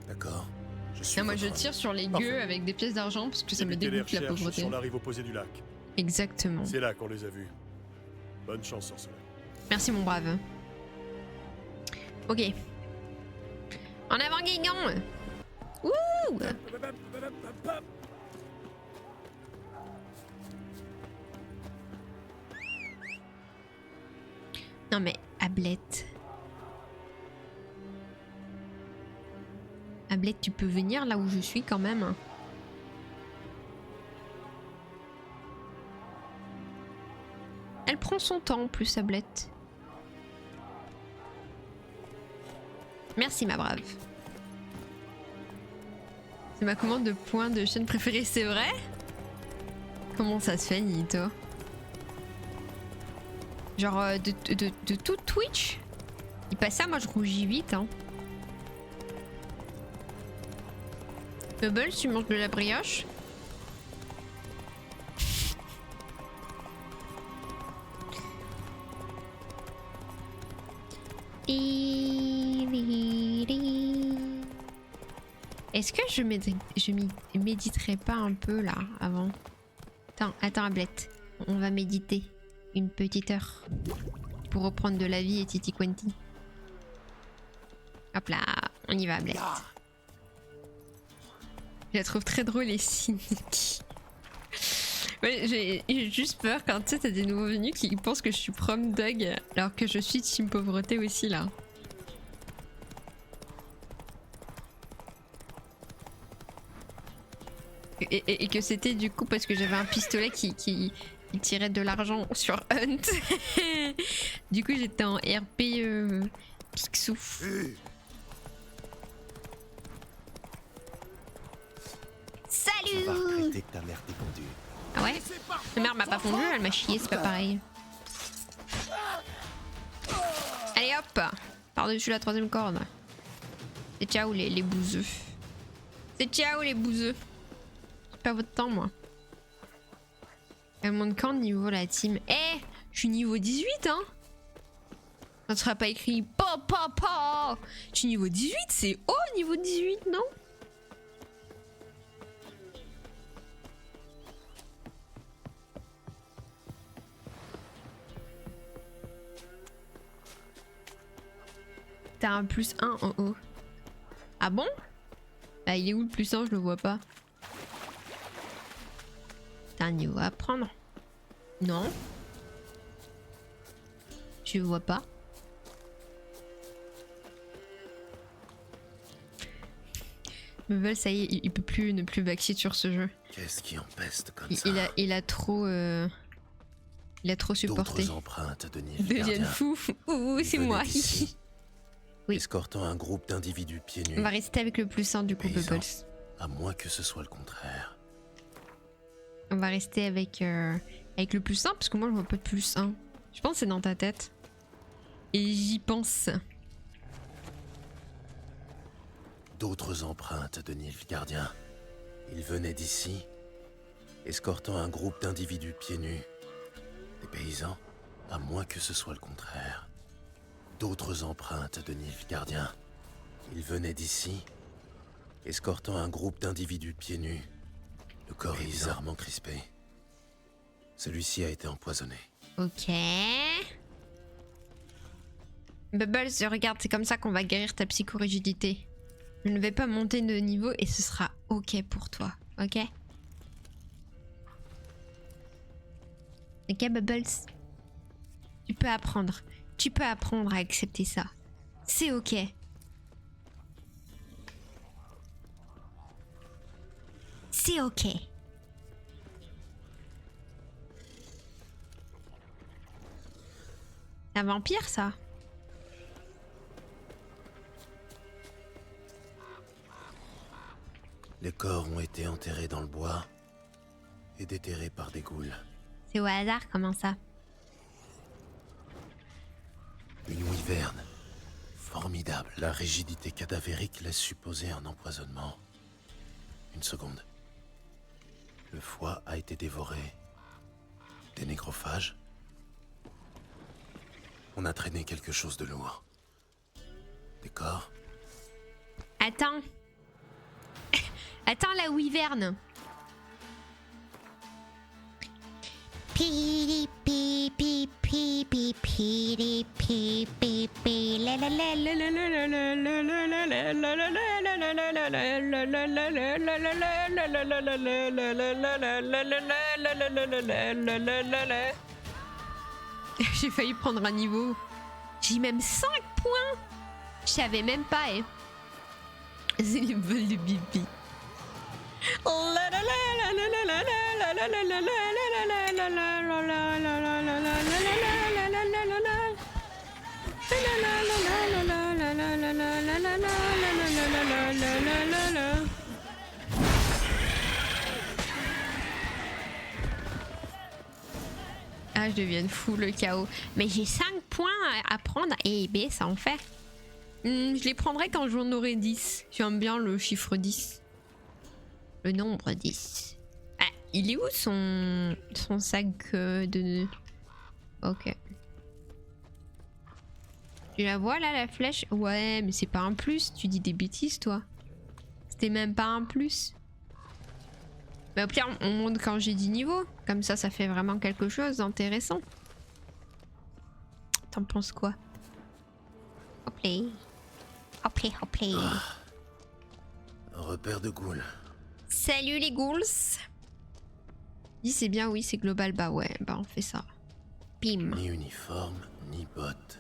D'accord. Je suis Moi, je votre tire sur les Parfait. gueux avec des pièces d'argent parce que ça me Débutez les dégoûte la recherches pauvreté. sur la rive opposée du lac. Exactement. C'est là qu'on les a vus. Bonne chance, sorceleur. Merci, mon brave. Ok. En avant, Guignon. Ouh. Non mais, Ablette. Ablette, tu peux venir là où je suis quand même. Elle prend son temps en plus, Ablette. Merci ma brave. C'est ma commande de points de chaîne préférée, c'est vrai? Comment ça se fait, Nito? Genre de tout Twitch? Il passe ça, moi je rougis vite hein. Bubbles, tu manges de la brioche? Est-ce que je méditerai pas un peu là avant? Attends, Ablette. On va méditer une petite heure pour reprendre de la vie et Titi Quenti. Hop là, on y va, Blette. Je la trouve très drôle et cynique. Ouais, j'ai juste peur quand tu sais, t'as des nouveaux venus qui pensent que je suis prom dog alors que je suis team pauvreté aussi là. Et que c'était du coup parce que j'avais un pistolet qui tirait de l'argent sur Hunt. Du coup j'étais en RP Picsou. Salut! On va regretter que ta mère t'ait pondu. Ah ouais? Ma mère m'a pas fondu, elle m'a chié, c'est pas pareil. Allez hop! Par-dessus la troisième corde. C'est ciao les bouseux. C'est ciao les bouseux. C'est pas votre temps moi. Elle monte quand niveau la team? Eh! Je suis niveau 18 hein! Ça sera pas écrit pa. Je suis niveau 18, c'est haut niveau 18 non? T'as un plus 1 en haut. Ah bon? Bah il est où le plus 1? Je le vois pas. T'as un niveau à prendre? Non. Je le vois pas. Meuble, ça y est, il peut plus ne plus backseat sur ce jeu. Qu'est-ce qui empeste comme ça? Il a trop supporté. D'autres empreintes de Nilfgaardien. Devienne fou. Ouh, c'est moi. Oui. Escortant un groupe d'individus pieds nus. On va rester avec le plus 1 du coup, Bubbles. À moins que ce soit le contraire. On va rester avec le plus 1 parce que moi je vois pas de plus 1. Je pense que c'est dans ta tête. Et j'y pense. D'autres empreintes de Nilfgaardien. Ils venaient d'ici, escortant un groupe d'individus pieds nus. Des paysans, à moins que ce soit le contraire. D'autres empreintes de Nilfgaardien. Ils venaient d'ici, escortant un groupe d'individus pieds nus. Le corps est bizarrement crispé. Celui-ci a été empoisonné. Ok. Bubbles, regarde, c'est comme ça qu'on va guérir ta psychorigidité. Je ne vais pas monter de niveau et ce sera ok pour toi, ok? Ok, Bubbles? Tu peux apprendre. Tu peux apprendre à accepter ça. C'est ok. C'est ok. Un vampire, ça? Les corps ont été enterrés dans le bois et déterrés par des ghouls. C'est au hasard, comment ça? Une wyverne. Formidable. La rigidité cadavérique laisse supposer un empoisonnement. Une seconde. Le foie a été dévoré. Des nécrophages. On a traîné quelque chose de lourd. Des corps. Attends. Attends la wyverne. Piri pi pi pi pi piri pi pi pi la la la la la la la la la la la la. J'ai failli prendre un niveau. J'ai même 5 points. Je savais même pas, eh. C'est les vols de bibi. Ah, je deviens fou le chaos. Mais j'ai 5 points à prendre et B, ça en fait. Je les prendrai quand j'en aurai 10. J'aime bien le chiffre 10. Le nombre 10. Ah, il est où son sac de... Ok. Tu la vois là, la flèche? Ouais, mais c'est pas un plus. Tu dis des bêtises, toi. C'était même pas un plus. Mais au pire, on monte quand j'ai 10 niveaux. Comme ça fait vraiment quelque chose d'intéressant. T'en penses quoi? Hoplé. Hoplé, hoplé. Un repère de ghouls. Salut les ghouls. Dis c'est bien, oui, c'est global. Bah ouais, bah on fait ça. Pim. Ni uniforme, ni bottes.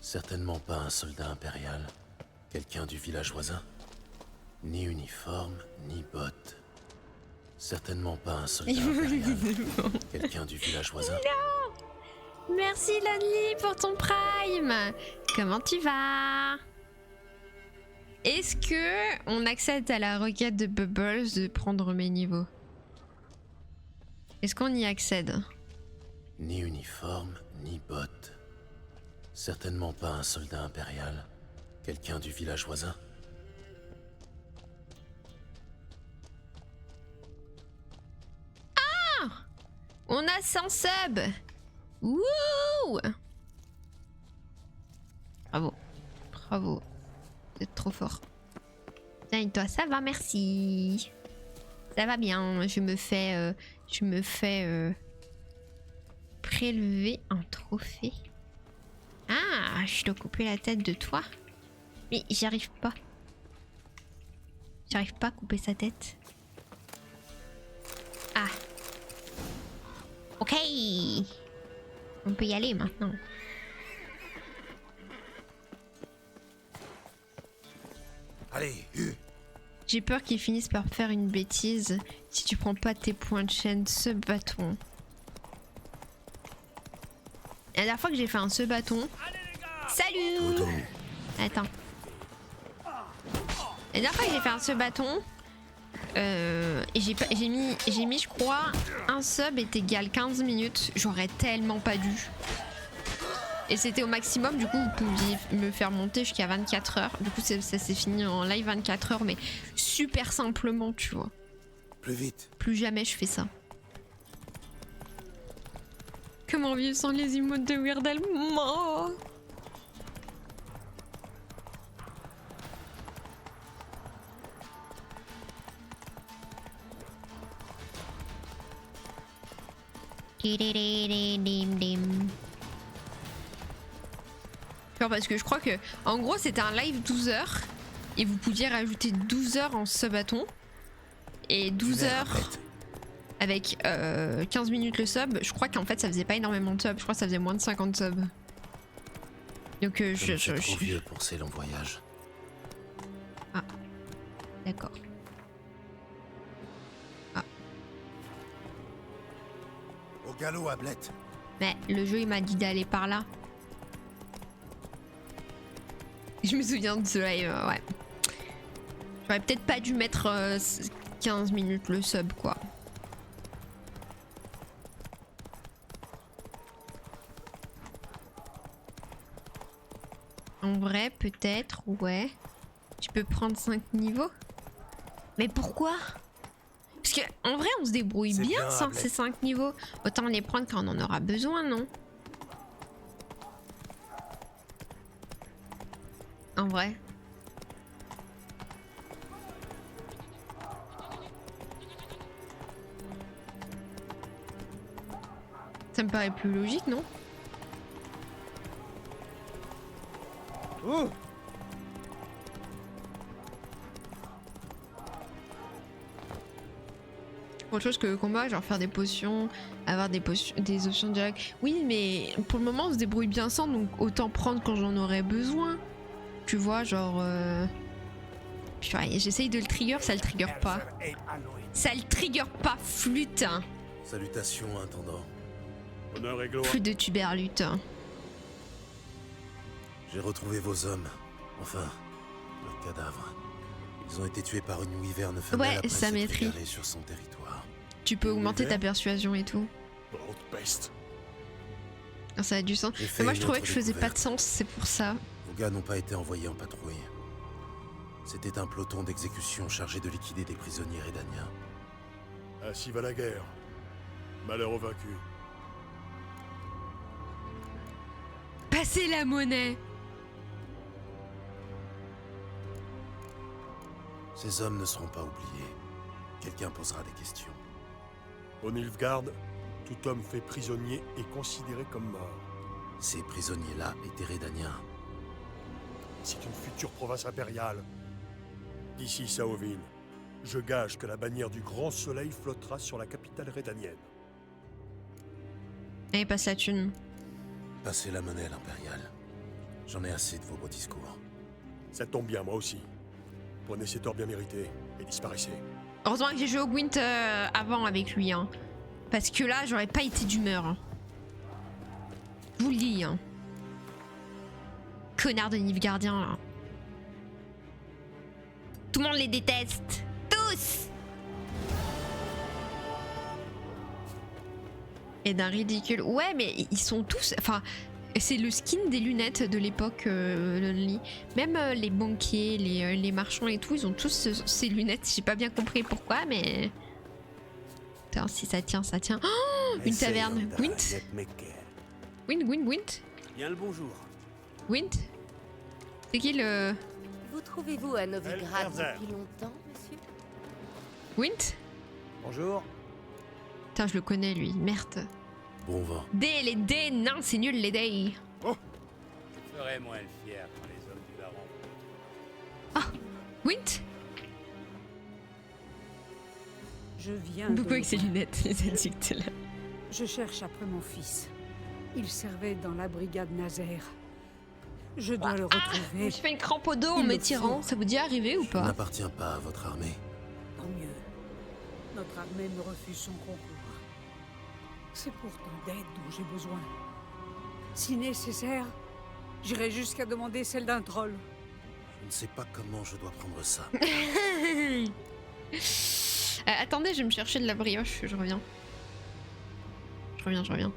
Certainement pas un soldat impérial. Quelqu'un du village voisin. Ni uniforme, ni bottes. Certainement pas un soldat impérial. Quelqu'un du village voisin. Non. Merci Lonely pour ton prime. Comment tu vas? Est-ce que on accède à la requête de Bubbles de prendre mes niveaux? Est-ce qu'on y accède? Ni uniforme, ni bottes. Certainement pas un soldat impérial. Quelqu'un du village voisin. Ah! On a 100 subs! Wouh! Bravo. Bravo. Vous êtes trop fort. Tiens, et toi, ça va, merci. Ça va bien. Je me fais prélever un trophée. Ah, je dois couper la tête de toi. Mais j'y arrive pas. J'arrive pas à couper sa tête. Ah. Ok. On peut y aller maintenant. Allez, J'ai peur qu'ils finissent par faire une bêtise si tu prends pas tes points de chaîne, ce bâton. La dernière fois que j'ai fait un ce bâton. Salut! Attends. La dernière fois que j'ai fait un ce bâton. Et j'ai mis, je crois, un sub est égal 15 minutes. J'aurais tellement pas dû. Et c'était au maximum, du coup vous pouviez me faire monter jusqu'à 24 heures. Du coup ça s'est fini en live 24 heures, mais super simplement, tu vois. plus vite. Plus jamais je fais ça. Comment vivre sans les emotes de Weird Al? Oh. Parce que je crois que en gros c'était un live 12 heures et vous pouviez rajouter 12 heures en sub-bâton et 12 heures avec 15 minutes le sub. Je crois qu'en fait ça faisait pas énormément de sub, je crois que ça faisait moins de 50 subs. Donc je suis trop vieux pour ces longs voyages. Ah, d'accord. Ah. Au galop, Ablette. Mais le jeu il m'a dit d'aller par là. Je me souviens de ce live, ouais. J'aurais peut-être pas dû mettre 15 minutes le sub, quoi. En vrai, peut-être, ouais. Tu peux prendre 5 niveaux. Mais pourquoi? Parce que en vrai, on se débrouille bien sans ces 5 niveaux. Autant les prendre quand on en aura besoin, non? En vrai. Ça me paraît plus logique, non? Oh! Autre chose que le combat, genre faire des potions, avoir des options directes. Oui, mais pour le moment, on se débrouille bien sans, donc autant prendre quand j'en aurai besoin. Tu vois, genre... J'essaye de le trigger, ça le trigger pas. Ça le trigger pas, flûte. Salutations, intendant. Honneur et gloire. Flûte de tuberlute. J'ai retrouvé vos hommes. Enfin, leurs cadavres. Ils ont été tués par une wyverne femelle Ouais, après ça s'être m'étrit. égarée sur son territoire. Tu peux augmenter ta persuasion et tout. Brute peste. Ah, ça a du sens. J'ai fait Mais moi, une je trouvais autre que je faisais pas de découverte. sens, c'est pour ça. Vos gars n'ont pas été envoyés en patrouille. C'était un peloton d'exécution chargé de liquider des prisonniers redaniens. Ainsi va la guerre. Malheur aux vaincus. Passez la monnaie. Ces hommes ne seront pas oubliés. quelqu'un posera des questions. Au Nilfgaard, tout homme fait prisonnier est considéré comme mort. Ces prisonniers-là étaient Rédaniens. C'est une future province impériale. D'ici Saoville, je gage que la bannière du Grand Soleil flottera sur la capitale rédanienne. Allez, passe la thune. Passez la monnaie à l'impériale. J'en ai assez de vos beaux discours. Ça tombe bien, moi aussi. Prenez cet or bien mérité et disparaissez. Heureusement que j'ai joué au Gwent avant avec lui, hein. Parce que là, j'aurais pas été d'humeur. Hein. Je vous le dis, hein. Connard de Nilfgaardien, là. Tout le monde les déteste. Tous. Et d'un ridicule. Ouais, mais ils sont tous... Enfin, c'est le skin des lunettes de l'époque Lonely. Même les banquiers, les marchands et tout, ils ont tous ces lunettes. J'ai pas bien compris pourquoi, mais... Putain, si ça tient, ça tient. Oh, une taverne. Gwent. Gwent. Bien le bonjour. Gwent. C'est qui le... Vous trouvez-vous à Novigrad Elferzer. depuis longtemps, monsieur? Gwent? Bonjour. Putain, je le connais, lui. Merde. Bon vent. Les dés, non, c'est nul, les dés. Je ferais moins le fier quand les hommes du baron. Ah, Gwent? Je viens Beaucoup de avec ses loin. lunettes, les addicts, là. Je cherche après mon fils. Il servait dans la brigade Nazaire. Je dois le Je retrouver. me suis fait une crampe au dos en Il me m'étirant. faut. Ça vous dit arriver ou Je pas? n'appartiens pas à votre armée. Tant mieux. Notre armée me refuse son concours. C'est pourtant d'aide dont j'ai besoin. Si nécessaire, j'irai jusqu'à demander celle d'un troll. Je ne sais pas comment je dois prendre ça. Attendez, je vais me chercher de la brioche, je reviens. Je reviens.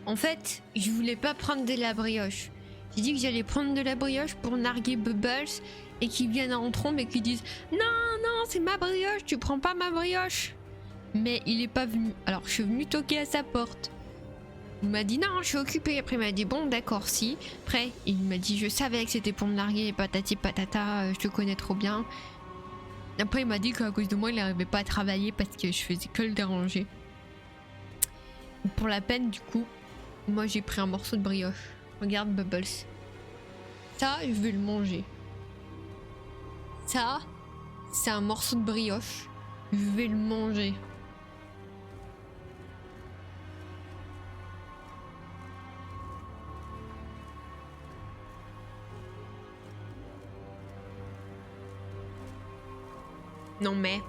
En fait, je voulais pas prendre de la brioche. J'ai dit que j'allais prendre de la brioche pour narguer Bubbles et qu'ils viennent en trombe et qu'ils disent non, c'est ma brioche, tu prends pas ma brioche. Mais il est pas venu. Alors je suis venue toquer à sa porte. Il m'a dit non, je suis occupée. Après il m'a dit bon d'accord si. Après il m'a dit je savais que c'était pour me narguer, patati patata, je te connais trop bien. Après il m'a dit qu'à cause de moi il n'arrivait pas à travailler parce que je faisais que le déranger. Pour la peine du coup, moi j'ai pris un morceau de brioche. Regarde Bubbles. Ça, je vais le manger. Ça, c'est un morceau de brioche. Je vais le manger. Non mais...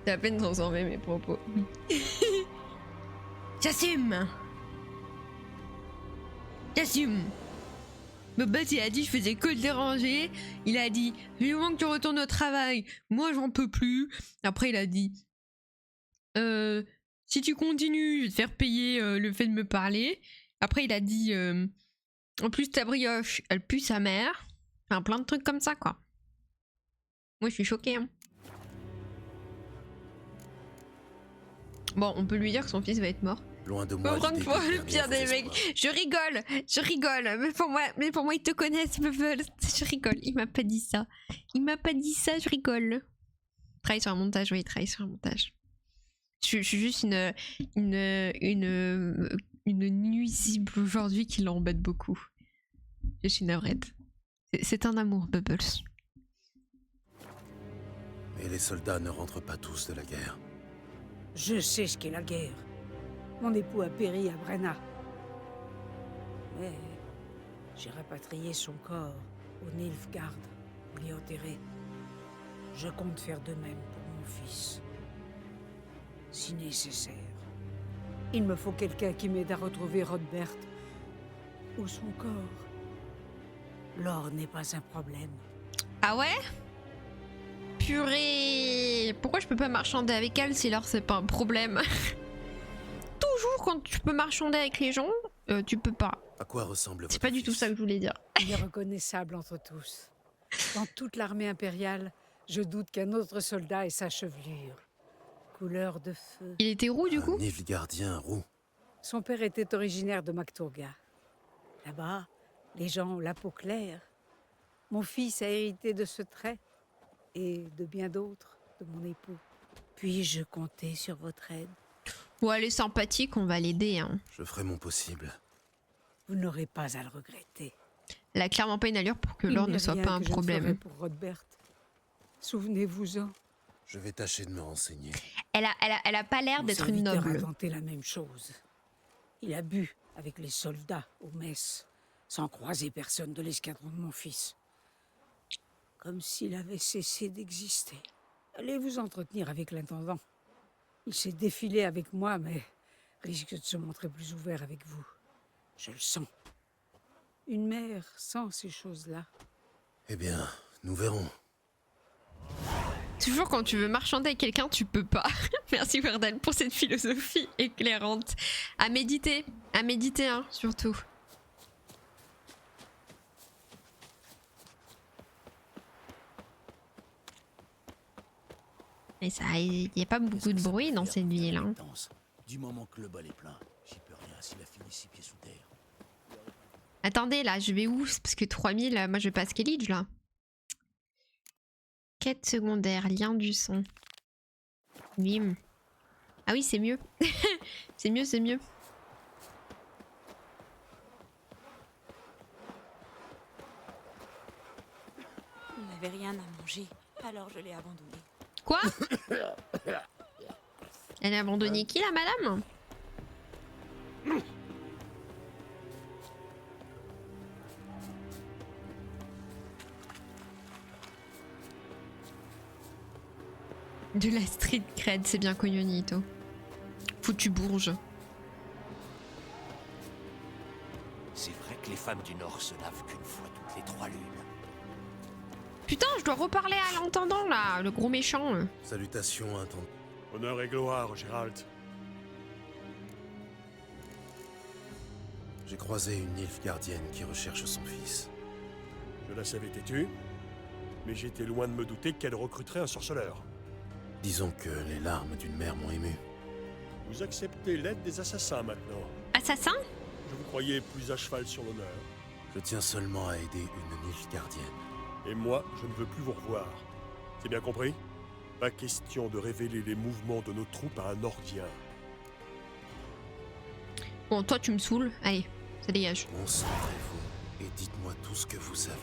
C'est à peine transformé mes propos. J'assume. Boss, il a dit je faisais que le déranger. Il a dit vivement que tu retournes au travail. Moi, j'en peux plus. Après, il a dit si tu continues, je vais te faire payer le fait de me parler. Après, il a dit en plus, ta brioche, elle pue sa mère. Enfin, plein de trucs comme ça, quoi. Moi, je suis choquée. Hein. Bon, on peut lui dire que son fils va être mort. Loin de moi. Encore une fois, le pire des mecs. Je rigole. Mais pour moi, ils te connaissent, Bubbles. Je rigole. Il m'a pas dit ça. Je rigole. Travaille sur un montage, oui, travaille sur un montage. Je suis juste une nuisible aujourd'hui qui l'embête beaucoup. Je suis navrée. C'est un amour, Bubbles. Et les soldats ne rentrent pas tous de la guerre. Je sais ce qu'est la guerre. Mon époux a péri à Brenna. Mais j'ai rapatrié son corps au Nilfgaard pour l'y enterrer. Je compte faire de même pour mon fils. Si nécessaire. Il me faut quelqu'un qui m'aide à retrouver Rodbert ou son corps. L'or n'est pas un problème. Ah ouais? Purée! Pourquoi je peux pas marchander avec elle si l'or c'est pas un problème? Toujours quand tu peux marchander avec les gens, tu peux pas. À quoi ressemble C'est pas du tout ça que je voulais dire. Il est reconnaissable entre tous. Dans toute l'armée impériale, je doute qu'un autre soldat ait sa chevelure. Couleur de feu. Il était roux du coup? Un Nilfgaardien roux. Son père était originaire de Makturga. Là-bas, les gens ont la peau claire. Mon fils a hérité de ce trait et de bien d'autres de mon époux. Puis-je compter sur votre aide? Bon, elle est sympathique, on va l'aider. Hein. Je ferai mon possible. Vous n'aurez pas à le regretter. Elle a clairement pas une allure pour que l'or ne soit pas un problème. Pour Rodbert. Souvenez-vous-en. Je vais tâcher de me renseigner. Elle a pas l'air d'être une noble. Il a inventé la même chose. Il a bu avec les soldats aux messes, sans croiser personne de l'escadron de mon fils. Comme s'il avait cessé d'exister. Allez vous entretenir avec l'intendant. Il s'est défilé avec moi, mais risque de se montrer plus ouvert avec vous. Je le sens. Une mère sans ces choses-là. Eh bien, nous verrons. Toujours quand tu veux marchander avec quelqu'un, tu peux pas. Merci Verdel pour cette philosophie éclairante. À méditer, hein, surtout. Et ça, il n'y a pas beaucoup de bruit dans cette ville. Hein. Du moment que le bol est plein, j'y peux rien s'il a fini 6 pieds sous terre. Attendez, là, je vais où? Parce que 3000, moi je vais pas à Skellige, là. Quête secondaire, lien du son. Bim. Ah oui, c'est mieux. C'est mieux. Il n'avait rien à manger, alors je l'ai abandonné. Quoi? Elle a abandonné qui, la madame? De la street cred, c'est bien connu, Nito. Foutu bourge. C'est vrai que les femmes du Nord se lavent qu'une fois toutes les 3 lunes. Putain, je dois reparler à l'entendant, là, le gros méchant. Salutations, intendant. Honneur et gloire, Gérald. J'ai croisé une Nilfgaardienne qui recherche son fils. Je la savais têtue, mais j'étais loin de me douter qu'elle recruterait un sorceleur. Disons que les larmes d'une mère m'ont ému. Vous acceptez l'aide des assassins maintenant. Assassin? Je vous croyais plus à cheval sur l'honneur. Je tiens seulement à aider une Nilfgaardienne. Et moi, je ne veux plus vous revoir. C'est bien compris? Pas question de révéler les mouvements de nos troupes à un Nordien. Bon, toi, tu me saoules. Allez, ça dégage. Concentrez-vous et dites-moi tout ce que vous savez.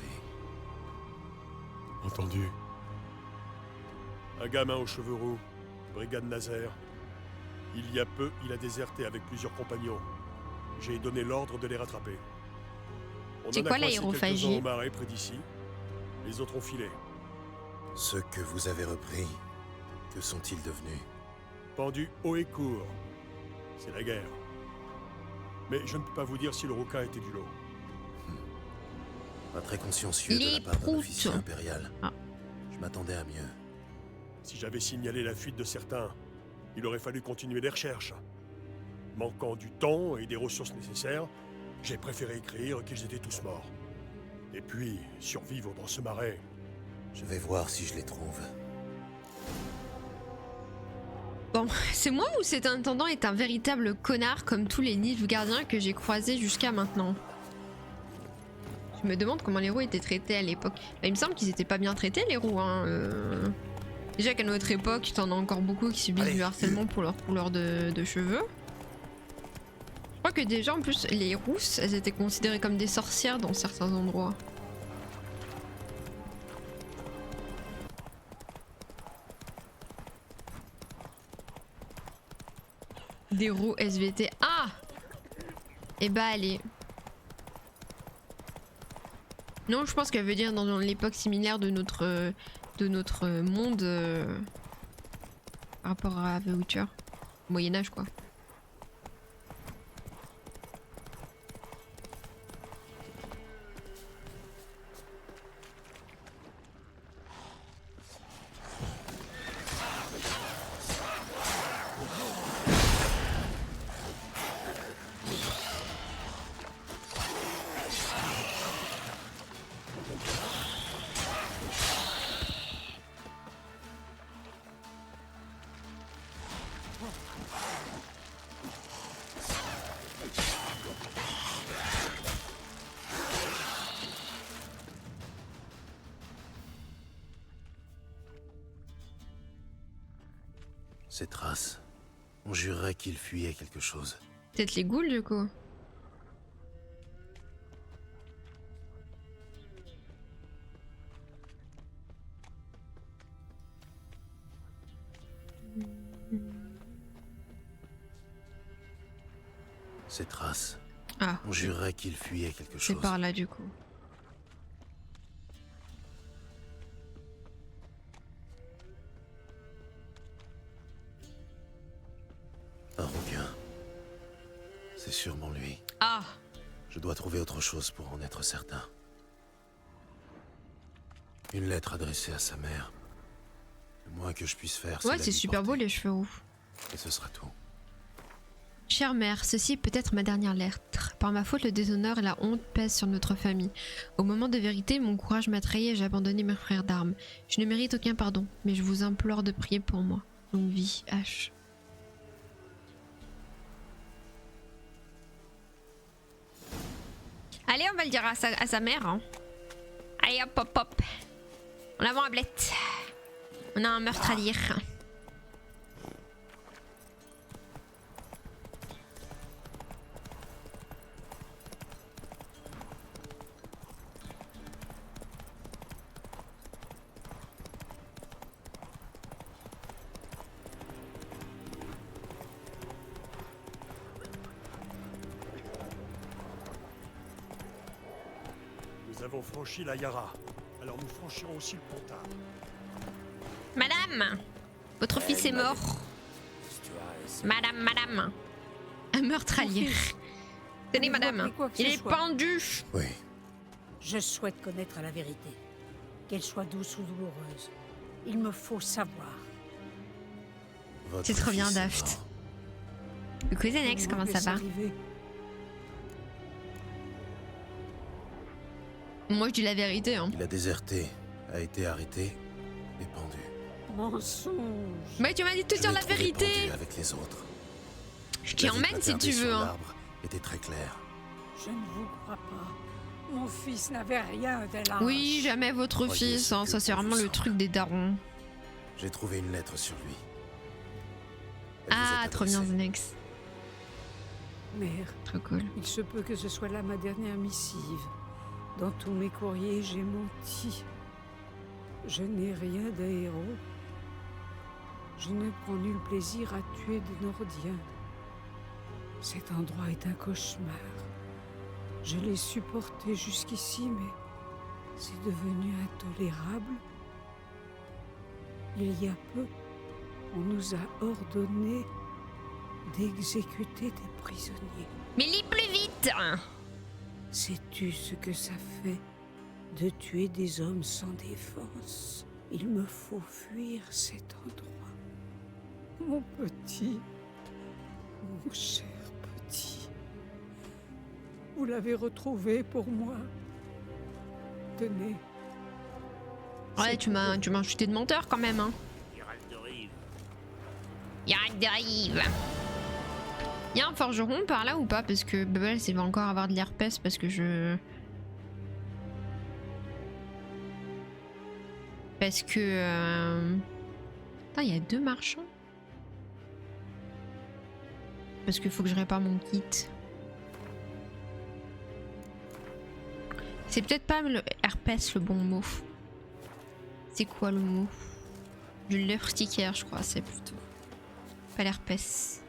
Entendu. Un gamin aux cheveux roux, brigade Nazaire. Il y a peu, il a déserté avec plusieurs compagnons. J'ai donné l'ordre de les rattraper. C'est quoi l'aérophagie? Au marais près d'ici. Les autres ont filé. Ceux que vous avez repris, que sont-ils devenus? Pendus haut et court. C'est la guerre. Mais je ne peux pas vous dire si le rouquin était du lot. Pas très consciencieux Les de la part d'un proutes. officier impérial. Ah. Je m'attendais à mieux. Si j'avais signalé la fuite de certains, il aurait fallu continuer les recherches. Manquant du temps et des ressources nécessaires, j'ai préféré écrire qu'ils étaient tous morts. Et puis, survivre dans ce marais. Je vais voir si je les trouve. Bon, c'est moi ou cet intendant est un véritable connard comme tous les Nilfgaardiens que j'ai croisés jusqu'à maintenant? Je me demande comment les roues étaient traités à l'époque. Bah, il me semble qu'ils étaient pas bien traités les roues. Hein. Déjà qu'à notre époque, t'en as encore beaucoup qui subissent du harcèlement pour leur couleur de cheveux. Je crois que déjà en plus les rousses, elles étaient considérées comme des sorcières dans certains endroits. Des roues SVT. Ah! Et bah allez. Non, je pense qu'elle veut dire dans l'époque similaire de notre monde par rapport à The Witcher. Moyen-Âge quoi. Ces traces, on jurerait qu'il fuyait quelque chose. Peut-être les ghouls du coup. Ces traces, Ah. on jurerait qu'il fuyait quelque C'est chose. par là du coup. Un rouquin. C'est sûrement lui. Ah. Je dois trouver autre chose pour en être certain. Une lettre adressée à sa mère. Le moins que je puisse faire, Ouais, la c'est lui super beau porter. les cheveux roux. Et ce sera tout. Chère mère, ceci est peut-être ma dernière lettre. Par ma faute, le déshonneur et la honte pèsent sur notre famille. Au moment de vérité, mon courage m'a trahi et j'ai abandonné mes frères d'armes. Je ne mérite aucun pardon, mais je vous implore de prier pour moi. Longue vie, H. Allez, on va le dire à sa mère. Hein. Allez, hop, hop, hop. En avant, Ablette. On a un meurtre à dire. Nous avons franchi la Yara. Alors nous franchirons aussi le Pontard. Madame, votre fils est mort. Madame. Un meurtre à lire. Tenez, madame, il est pendu. Oui. Je souhaite connaître la vérité. Qu'elle soit douce ou douloureuse. Il me faut savoir. C'est trop bien, Daft. Coucou Zenex, comment ça va? Moi je dis la vérité. Hein. Il a déserté, a été arrêté et pendu. Mensonge. Mais tu m'as dit de te dire la vérité. Avec les autres. Je t'y emmène si tu veux. Hein. Était très clair. Je ne vous crois pas. Mon fils n'avait rien de lâche. Oui, jamais votre fils. Hein. Ça c'est vraiment le truc des darons. J'ai trouvé une lettre sur lui. Ah, trop bien Zenex. Mère. Trop cool. Il se peut que ce soit là ma dernière missive. Dans tous mes courriers, j'ai menti. Je n'ai rien de héros. Je ne prends nul plaisir à tuer des Nordiens. Cet endroit est un cauchemar. Je l'ai supporté jusqu'ici, mais c'est devenu intolérable. Il y a peu, on nous a ordonné d'exécuter des prisonniers. Mais lis plus vite. Sais-tu ce que ça fait de tuer des hommes sans défense. Il me faut fuir cet endroit. Mon petit, mon cher petit. Vous l'avez retrouvé pour moi. Tenez. Ouais, tu m'as chuté de menteur quand même, hein. Yark de rive. Y'a un forgeron par là ou pas? Parce que Bubbles il va encore avoir de l'herpès parce que je... Parce que... Putain, il y a 2 marchands. Parce qu'il faut que je répare mon kit. C'est peut-être pas le herpès le bon mot. C'est quoi le mot? Du l'urticaire, je crois, c'est plutôt. Pas l'herpès.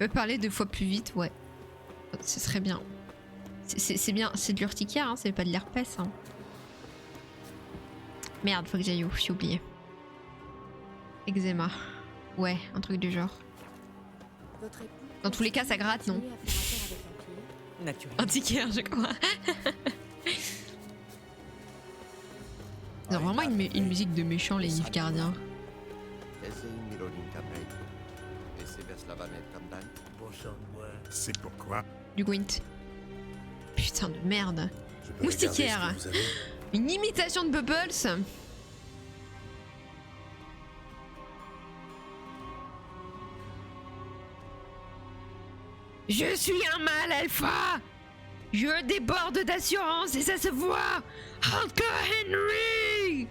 Je peux parler 2 fois plus vite, ouais. Ce serait bien. C'est bien, c'est de l'urticaire, hein, c'est pas de l'herpès. Hein. Merde, faut que j'aille où? J'ai oublié. Eczéma. Ouais, un truc du genre. Dans tous les cas, ça gratte, non? Antiquaire, je crois. Ils ont vraiment une musique de méchant, les Nilfgaardiens. C'est pourquoi? Du Gwent. Putain de merde. Moustiquaire. Une imitation de Bubbles. Je suis un mâle alpha. Je déborde d'assurance et ça se voit. Encore Henry.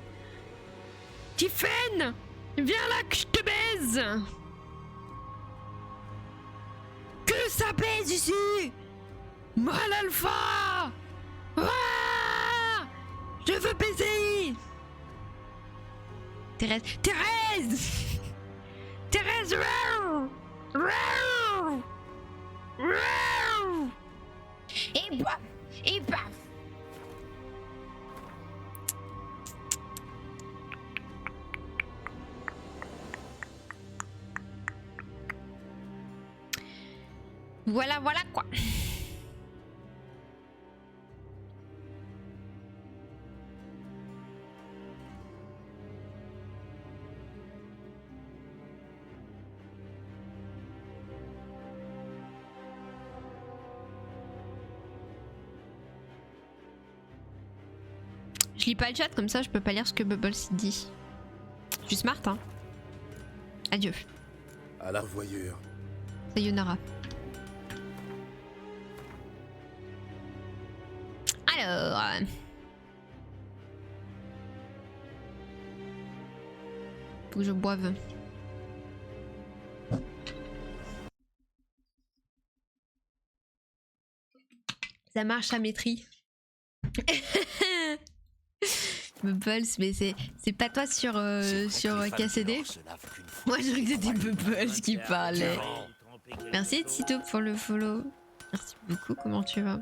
Tiffen, viens là que je te baise. Que ça baise ici. Mâle alpha. Ah, je veux baiser. Thérèse. Thérèse. Thérèse. Et paf. Et paf. Voilà, voilà quoi. Je lis pas le chat comme ça, je peux pas lire ce que Bubbles dit. Je suis smart, hein. Adieu. À la revoyure. Sayonara. Alors... Faut que je boive. Ça marche à maîtrise. Bubbles, mais c'est pas toi sur KCD. Moi je croyais que c'était Bubbles qui parlait. Merci Tito pour le follow. Merci beaucoup, comment tu vas?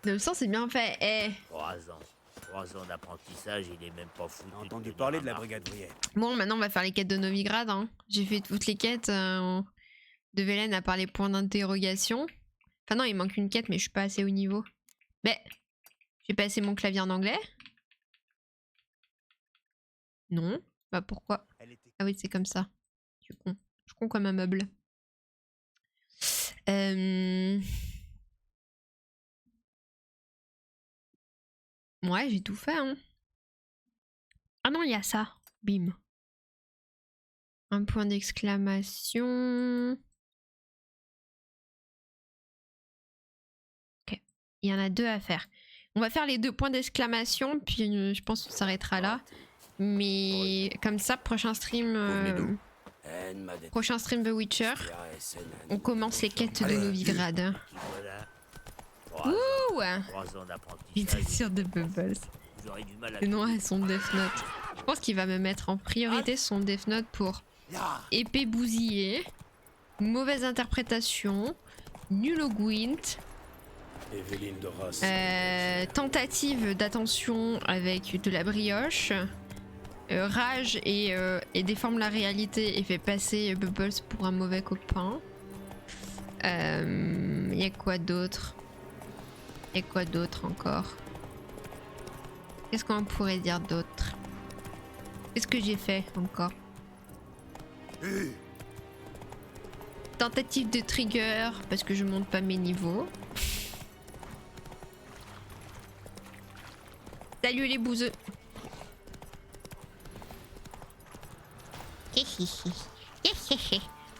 900 c'est bien fait. Eh. 3 ans d'apprentissage, il est même pas fou. J'ai entendu parler de la brigade Vriette. Bon, maintenant on va faire les quêtes de Novigrad. Hein. J'ai fait toutes les quêtes de Velen à part les points d'interrogation. Enfin non, il manque une quête mais je suis pas assez haut niveau. Mais j'ai passé mon clavier en anglais. Non. Bah pourquoi? Ah oui, c'est comme ça. Je suis con. Je suis con comme un meuble. Ouais, j'ai tout fait, hein. Ah non, il y a ça. Bim. Un point d'exclamation. Ok. Il y en a 2 à faire. On va faire les 2 points d'exclamation, puis je pense qu'on s'arrêtera là. Mais comme ça, prochain stream... prochain stream The Witcher, on commence les quêtes de Novigrad. Ouh! Imitation de Bubbles. Le nom à son Death Note. Je pense qu'il va me mettre en priorité son Death Note pour épée bousillée, mauvaise interprétation, nul au Gwent, tentative d'attention avec de la brioche, rage et déforme la réalité et fait passer Bubbles pour un mauvais copain. Y a quoi d'autre? Et quoi d'autre encore? Qu'est-ce qu'on pourrait dire d'autre? Qu'est-ce que j'ai fait encore? Tentative de trigger parce que je monte pas mes niveaux. Salut les bouseux.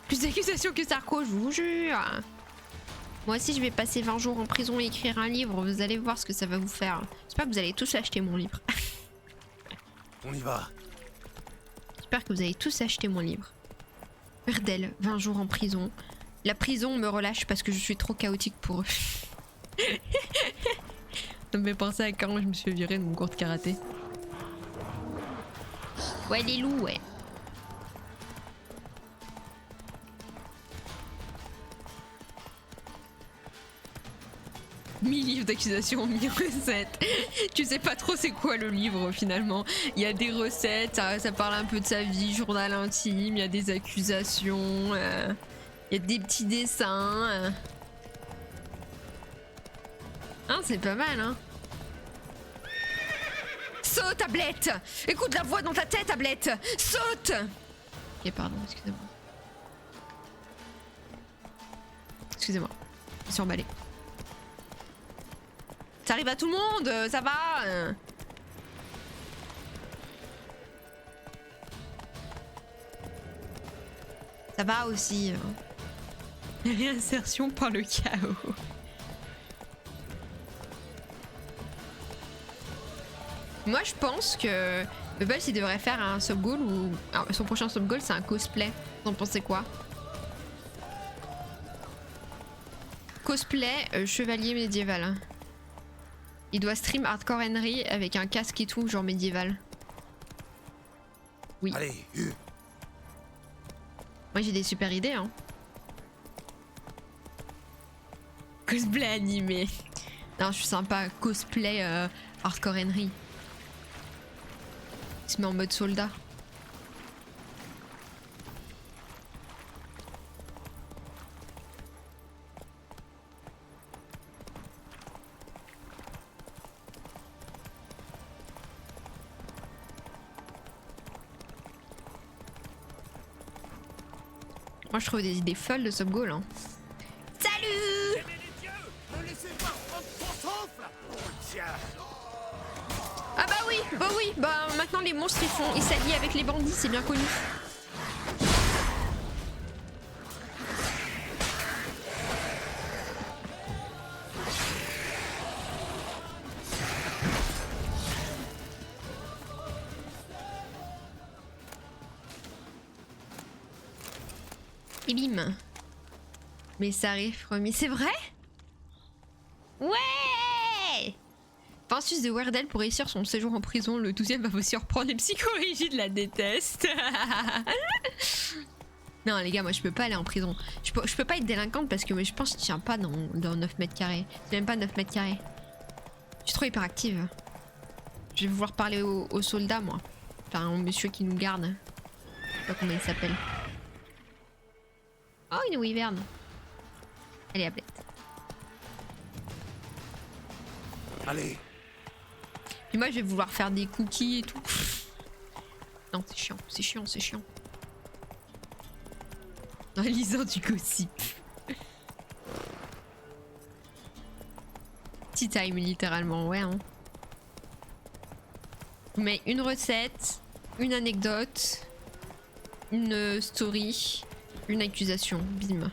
Plus d'accusations que Sarko, je vous jure. Moi aussi je vais passer 20 jours en prison et écrire un livre, vous allez voir ce que ça va vous faire. J'espère que vous allez tous acheter mon livre. On y va. J'espère que vous allez tous acheter mon livre. Wardell, 20 jours en prison. La prison me relâche parce que je suis trop chaotique pour eux. Ça me fait penser à quand je me suis virée de mon cours de karaté. Ouais les loups, ouais. Livres d'accusations, 1000 recettes. Tu sais pas trop c'est quoi le livre finalement. Il y a des recettes, ça parle un peu de sa vie, journal intime, il y a des accusations, il y a des petits dessins. Hein, c'est pas mal, hein. Saute, tablette! Écoute la voix dans ta tête, tablette! Saute! Ok, pardon, excusez-moi. Excusez-moi, je suis emballée. Ça arrive à tout le monde, ça va. Ça va aussi. Réinsertion par le chaos. Moi je pense que Bubbles il devrait faire un sub goal ou son prochain sub goal c'est un cosplay. Vous en pensez quoi? Cosplay chevalier médiéval. Il doit stream Hardcore Henry avec un casque et tout, genre médiéval. Oui. Allez, moi j'ai des super idées, hein. Cosplay animé. Non, je suis sympa. Cosplay Hardcore Henry. Il se met en mode soldat. Moi je trouve des idées folles de sub goal, hein. Salut! Ah bah oui, bah maintenant les monstres ils s'allient avec les bandits, c'est bien connu. Et bim. Mais ça arrive, mais c'est vrai? Ouais! Pinsus de Wardell pour réussir son séjour en prison, le 12e va vous surprendre et psychorigides la déteste. Non les gars, moi je peux pas aller en prison. Je peux pas être délinquante parce que je pense que je tiens pas dans 9 mètres carrés. C'est même pas 9 mètres carrés. Je suis trop hyperactive. Je vais vouloir parler aux soldats moi. Enfin au monsieur qui nous garde. Je sais pas comment il s'appelle. Oh une wyvern. Allez Ablette. Allez. Puis moi je vais vouloir faire des cookies et tout. Non c'est chiant, c'est chiant, c'est chiant. En lisant du gossip. Tea time littéralement, ouais hein. Mais une recette, une anecdote, une story, une accusation, bim.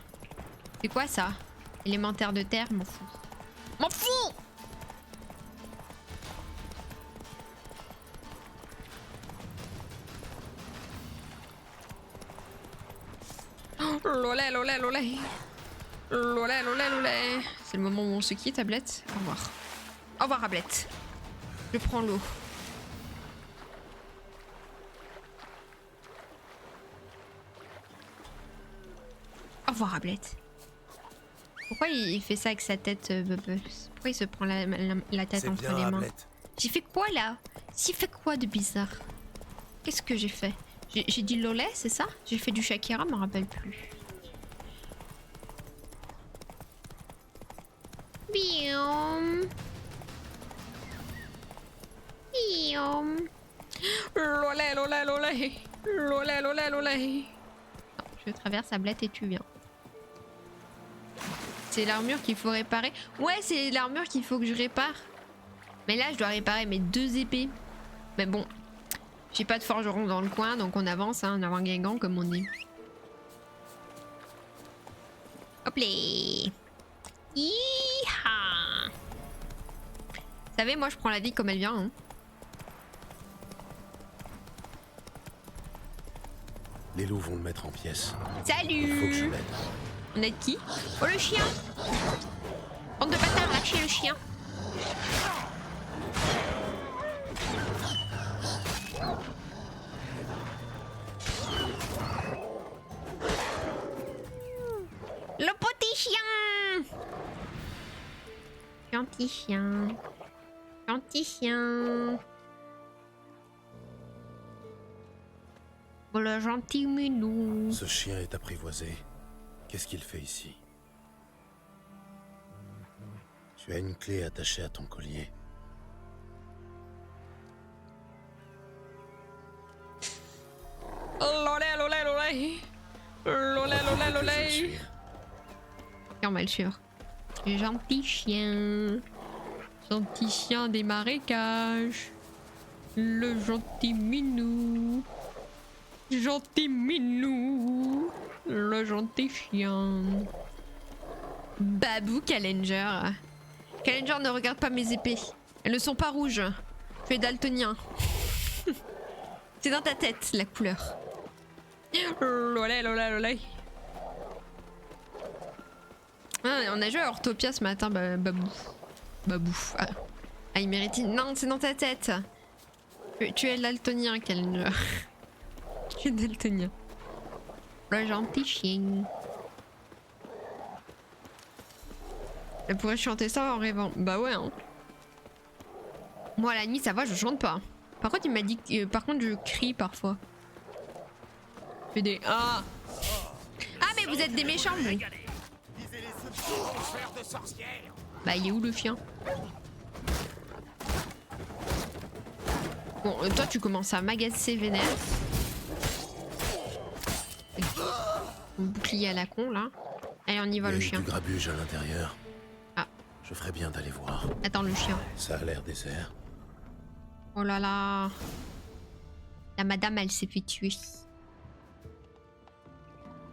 C'est quoi ça? Élémentaire de terre, m'en fous. M'en fous! Lolé, lolé, lolé. Lolé, lolé, lolé. C'est le moment où on se quitte, tablette. Au revoir. Au revoir, tablette. Je prends l'eau. Au revoir, Ablette. Pourquoi il fait ça avec sa tête, Bubbles? Pourquoi il se prend la tête entre les mains? J'ai fait quoi là? J'ai fait quoi de bizarre? Qu'est-ce que j'ai fait? J'ai dit lolé, c'est ça? J'ai fait du Shakira, je me rappelle plus. Biou. Iom. Iom. Lolé, lolé, lolé. Lolé, lolé, lolé. Non, je traverse la blette et tu viens. C'est l'armure qu'il faut réparer. Ouais, c'est l'armure qu'il faut que je répare. Mais là, je dois réparer mes 2 épées. Mais bon, j'ai pas de forgeron dans le coin, donc on avance, hein, en avant Guingamp, comme on dit. Hop là. Hi-ha. Vous savez, moi, je prends la vie comme elle vient. Hein. Les loups vont le mettre en pièces. Salut. Il faut que je l'aide. On aide qui? Oh, le chien. Bande de bâtards, lâchez le chien. Le petit chien. Gentil chien. Gentil chien. Oh, le gentil minou. Ce chien est apprivoisé. Qu'est-ce qu'il fait ici? Tu as une clé attachée à ton collier. Lolé, lolé, lolé. Lolé, lolé, lolé. Et on va le suivre. Le gentil chien. Gentil chien des marécages. Le gentil minou. Gentil minou. Le gentil chien. Babou Challenger. Challenger ne regarde pas mes épées. Elles ne sont pas rouges. Tu es daltonien. C'est dans ta tête la couleur. Lolé, lolé, lolé. Ah, on a joué à Orthopia ce matin, Babou. Babou. Ah, il mérite. Non, c'est dans ta tête. Tu es daltonien, Challenger. Tu es daltonien. Le gentil chien. Elle pourrait chanter ça en rêvant. Bah ouais, hein. Moi, la nuit, ça va, je chante pas. Par contre, il m'a dit que... par contre, je crie parfois. Je fais des... Ah. Ah, mais vous êtes des méchants, vous. Bah, il est où le chien? Bon, toi, tu commences à m'agacer vénère. Mon bouclier à la con, là. Allez, on y va, le chien. Il y a eu du grabuge à l'intérieur. Ah. Je ferais bien d'aller voir. Attends, le chien. Ça a l'air désert. Oh là là. La madame, elle s'est fait tuer.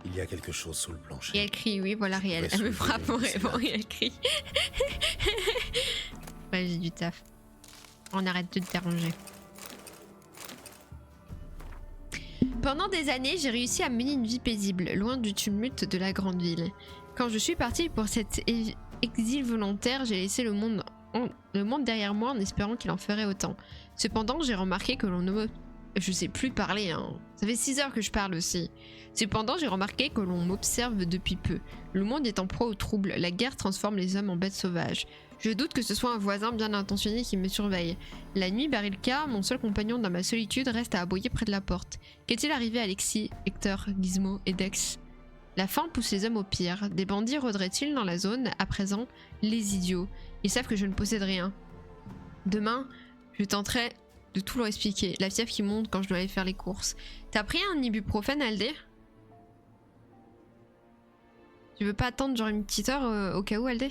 Il y a quelque chose sous le plancher. Et elle crie, oui, voilà, réel. Elle me frappe en rêvant et elle crie. Ouais, j'ai du taf. On arrête de te déranger. Pendant des années, j'ai réussi à mener une vie paisible, loin du tumulte de la grande ville. Quand je suis partie pour cet exil volontaire, j'ai laissé le monde derrière moi en espérant qu'il en ferait autant. Cependant, j'ai remarqué que l'on ne me... Je sais plus parler, hein. Ça fait 6 heures que je parle aussi. Cependant, j'ai remarqué que l'on m'observe depuis peu. Le monde est en proie au trouble. La guerre transforme les hommes en bêtes sauvages. Je doute que ce soit un voisin bien intentionné qui me surveille. La nuit, Barilka, mon seul compagnon dans ma solitude, reste à aboyer près de la porte. Qu'est-il arrivé à Alexis, Hector, Gizmo et Dex? La faim pousse les hommes au pire. Des bandits rôderaient-ils dans la zone? À présent, les idiots. Ils savent que je ne possède rien. Demain, je tenterai de tout leur expliquer. La fièvre qui monte quand je dois aller faire les courses. T'as pris un ibuprofène, Aldé? Tu veux pas attendre genre une petite heure au cas où, Aldé?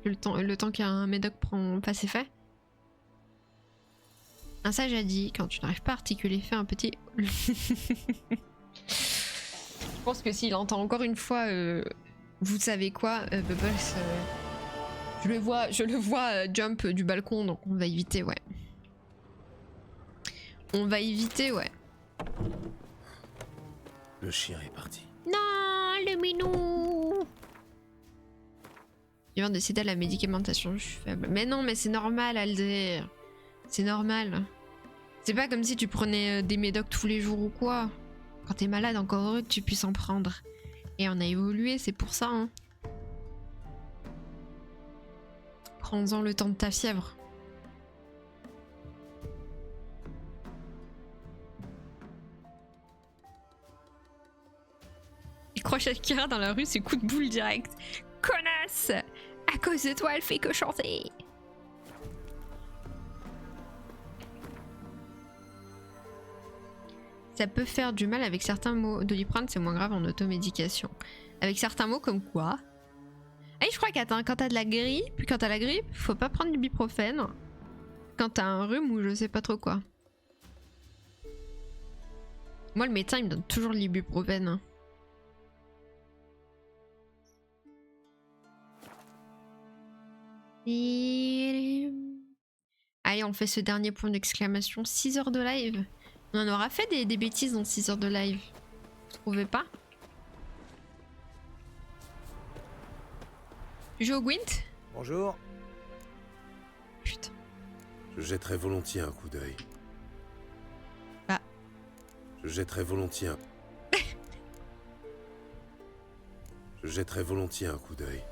Le temps qu'un médoc fasse effet? Un sage a dit, quand tu n'arrives pas à articuler, fais un petit... Je pense que s'il entend encore une fois vous savez quoi, Bubbles, je le vois jump du balcon, donc on va éviter, ouais. On va éviter, ouais. Le chien est parti. Non, le minou. Il vient de céder à la médicamentation, je suis faible. Mais non, mais c'est normal, Aldé. C'est normal. C'est pas comme si tu prenais des médocs tous les jours ou quoi. Quand t'es malade, encore heureux que tu puisses en prendre. Et on a évolué, c'est pour ça, hein. Prends-en le temps de ta fièvre. Il croche Akira dans la rue, c'est coup de boule direct. Connasse! À cause de toi, elle fait que chanter. Ça peut faire du mal avec certains mots. Doliprane, c'est moins grave en automédication. Avec certains mots comme quoi? Ah, je crois que quand t'as de la grippe, faut pas prendre du ibuprofène. Quand t'as un rhume ou je sais pas trop quoi. Moi, le médecin, il me donne toujours l'ibuprofène. Allez, on fait ce dernier point d'exclamation. 6 heures de live. On en aura fait des bêtises dans 6 heures de live. Vous trouvez pas? Tu joues au Gwent? Bonjour. Putain. Je jetterai volontiers un coup d'œil. Ah. Je jetterai volontiers un... Je jetterai volontiers un coup d'œil.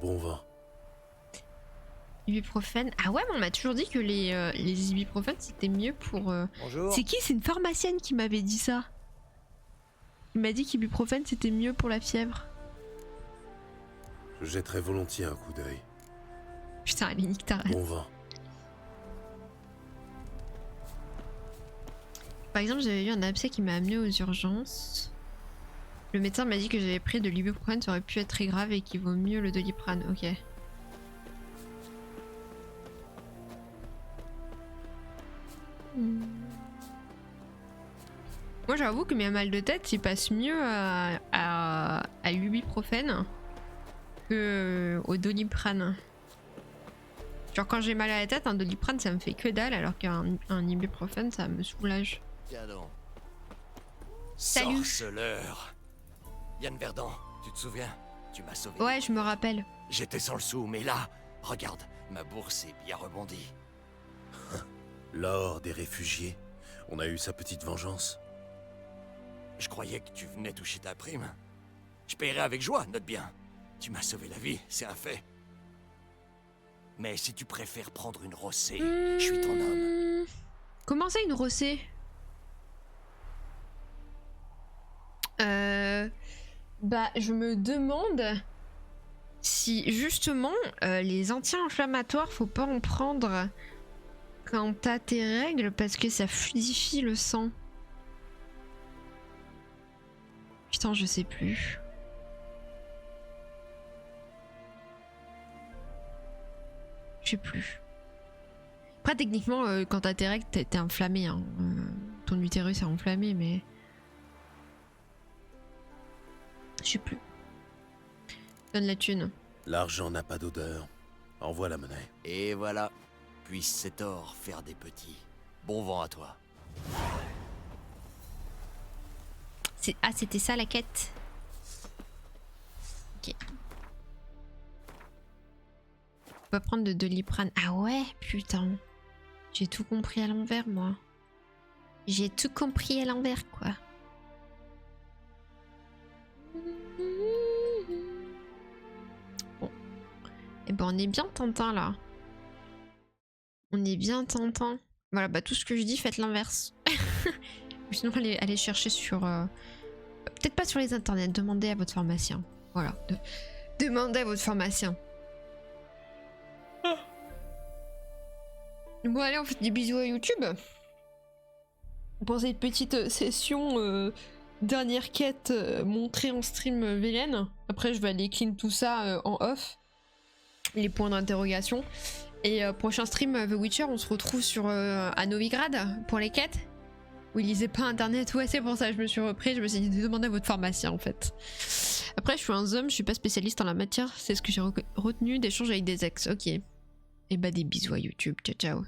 Bon vent. Ibuprofène. Ah ouais, mais on m'a toujours dit que les ibuprofènes c'était mieux pour... Bonjour. C'est qui? C'est une pharmacienne qui m'avait dit ça. Il m'a dit qu'ibuprofène c'était mieux pour la fièvre. Je jetterai volontiers un coup d'œil. Putain, allez, nique ta race. Bon vent. Par exemple, j'avais eu un abcès qui m'a amené aux urgences. Le médecin m'a dit que j'avais pris de l'ibuprofène, ça aurait pu être très grave et qu'il vaut mieux le doliprane. Ok. Moi j'avoue que mes mal de tête ils passent mieux à l'ibuprofène que au doliprane. Genre quand j'ai mal à la tête, un doliprane ça me fait que dalle alors qu'un ibuprofène ça me soulage. Tiens donc. Salut. Sorceleur. Yann Verdant, tu te souviens? Tu m'as sauvé. Ouais, je me rappelle. J'étais sans le sou, mais là, regarde, ma bourse est bien rebondie. L'or des réfugiés. On a eu sa petite vengeance. Je croyais que tu venais toucher ta prime. Je paierai avec joie, note bien. Tu m'as sauvé la vie, c'est un fait. Mais si tu préfères prendre une rossée, je suis ton homme. Comment ça une rossée? Bah je me demande si justement les anti-inflammatoires faut pas en prendre quand t'as tes règles parce que ça fluidifie le sang. Putain, je sais plus. Je sais plus. Après techniquement quand t'as tes règles t'es inflammé hein. Ton utérus est enflammé mais... Je sais plus. Donne la thune. L'argent n'a pas d'odeur. Envoie la monnaie. Et voilà. Puisse cet or faire des petits. Bon vent à toi. Ah, c'était ça la quête. Ok. On va prendre de doliprane. Ah ouais, putain. J'ai tout compris à l'envers, moi. J'ai tout compris à l'envers, quoi. Bon. Et ben on est bien tentant là. On est bien tentant. Voilà, bah tout ce que je dis, faites l'inverse. Sinon, allez chercher sur... Peut-être pas sur les internets, demandez à votre pharmacien. Voilà. Demandez à votre pharmacien. Bon allez, on fait des bisous à YouTube. Pour cette petite session dernière quête montrée en stream Velen. Après je vais aller clean tout ça en off. Les points d'interrogation. Et prochain stream The Witcher, on se retrouve sur à Novigrad pour les quêtes. Vous lisez pas internet, ouais c'est pour ça que je me suis repris, je me suis dit demandez à votre pharmacien en fait. Après je suis un zombie, je suis pas spécialiste en la matière, c'est ce que j'ai retenu d'échanges avec des ex, ok. Et bah des bisous à YouTube, ciao ciao.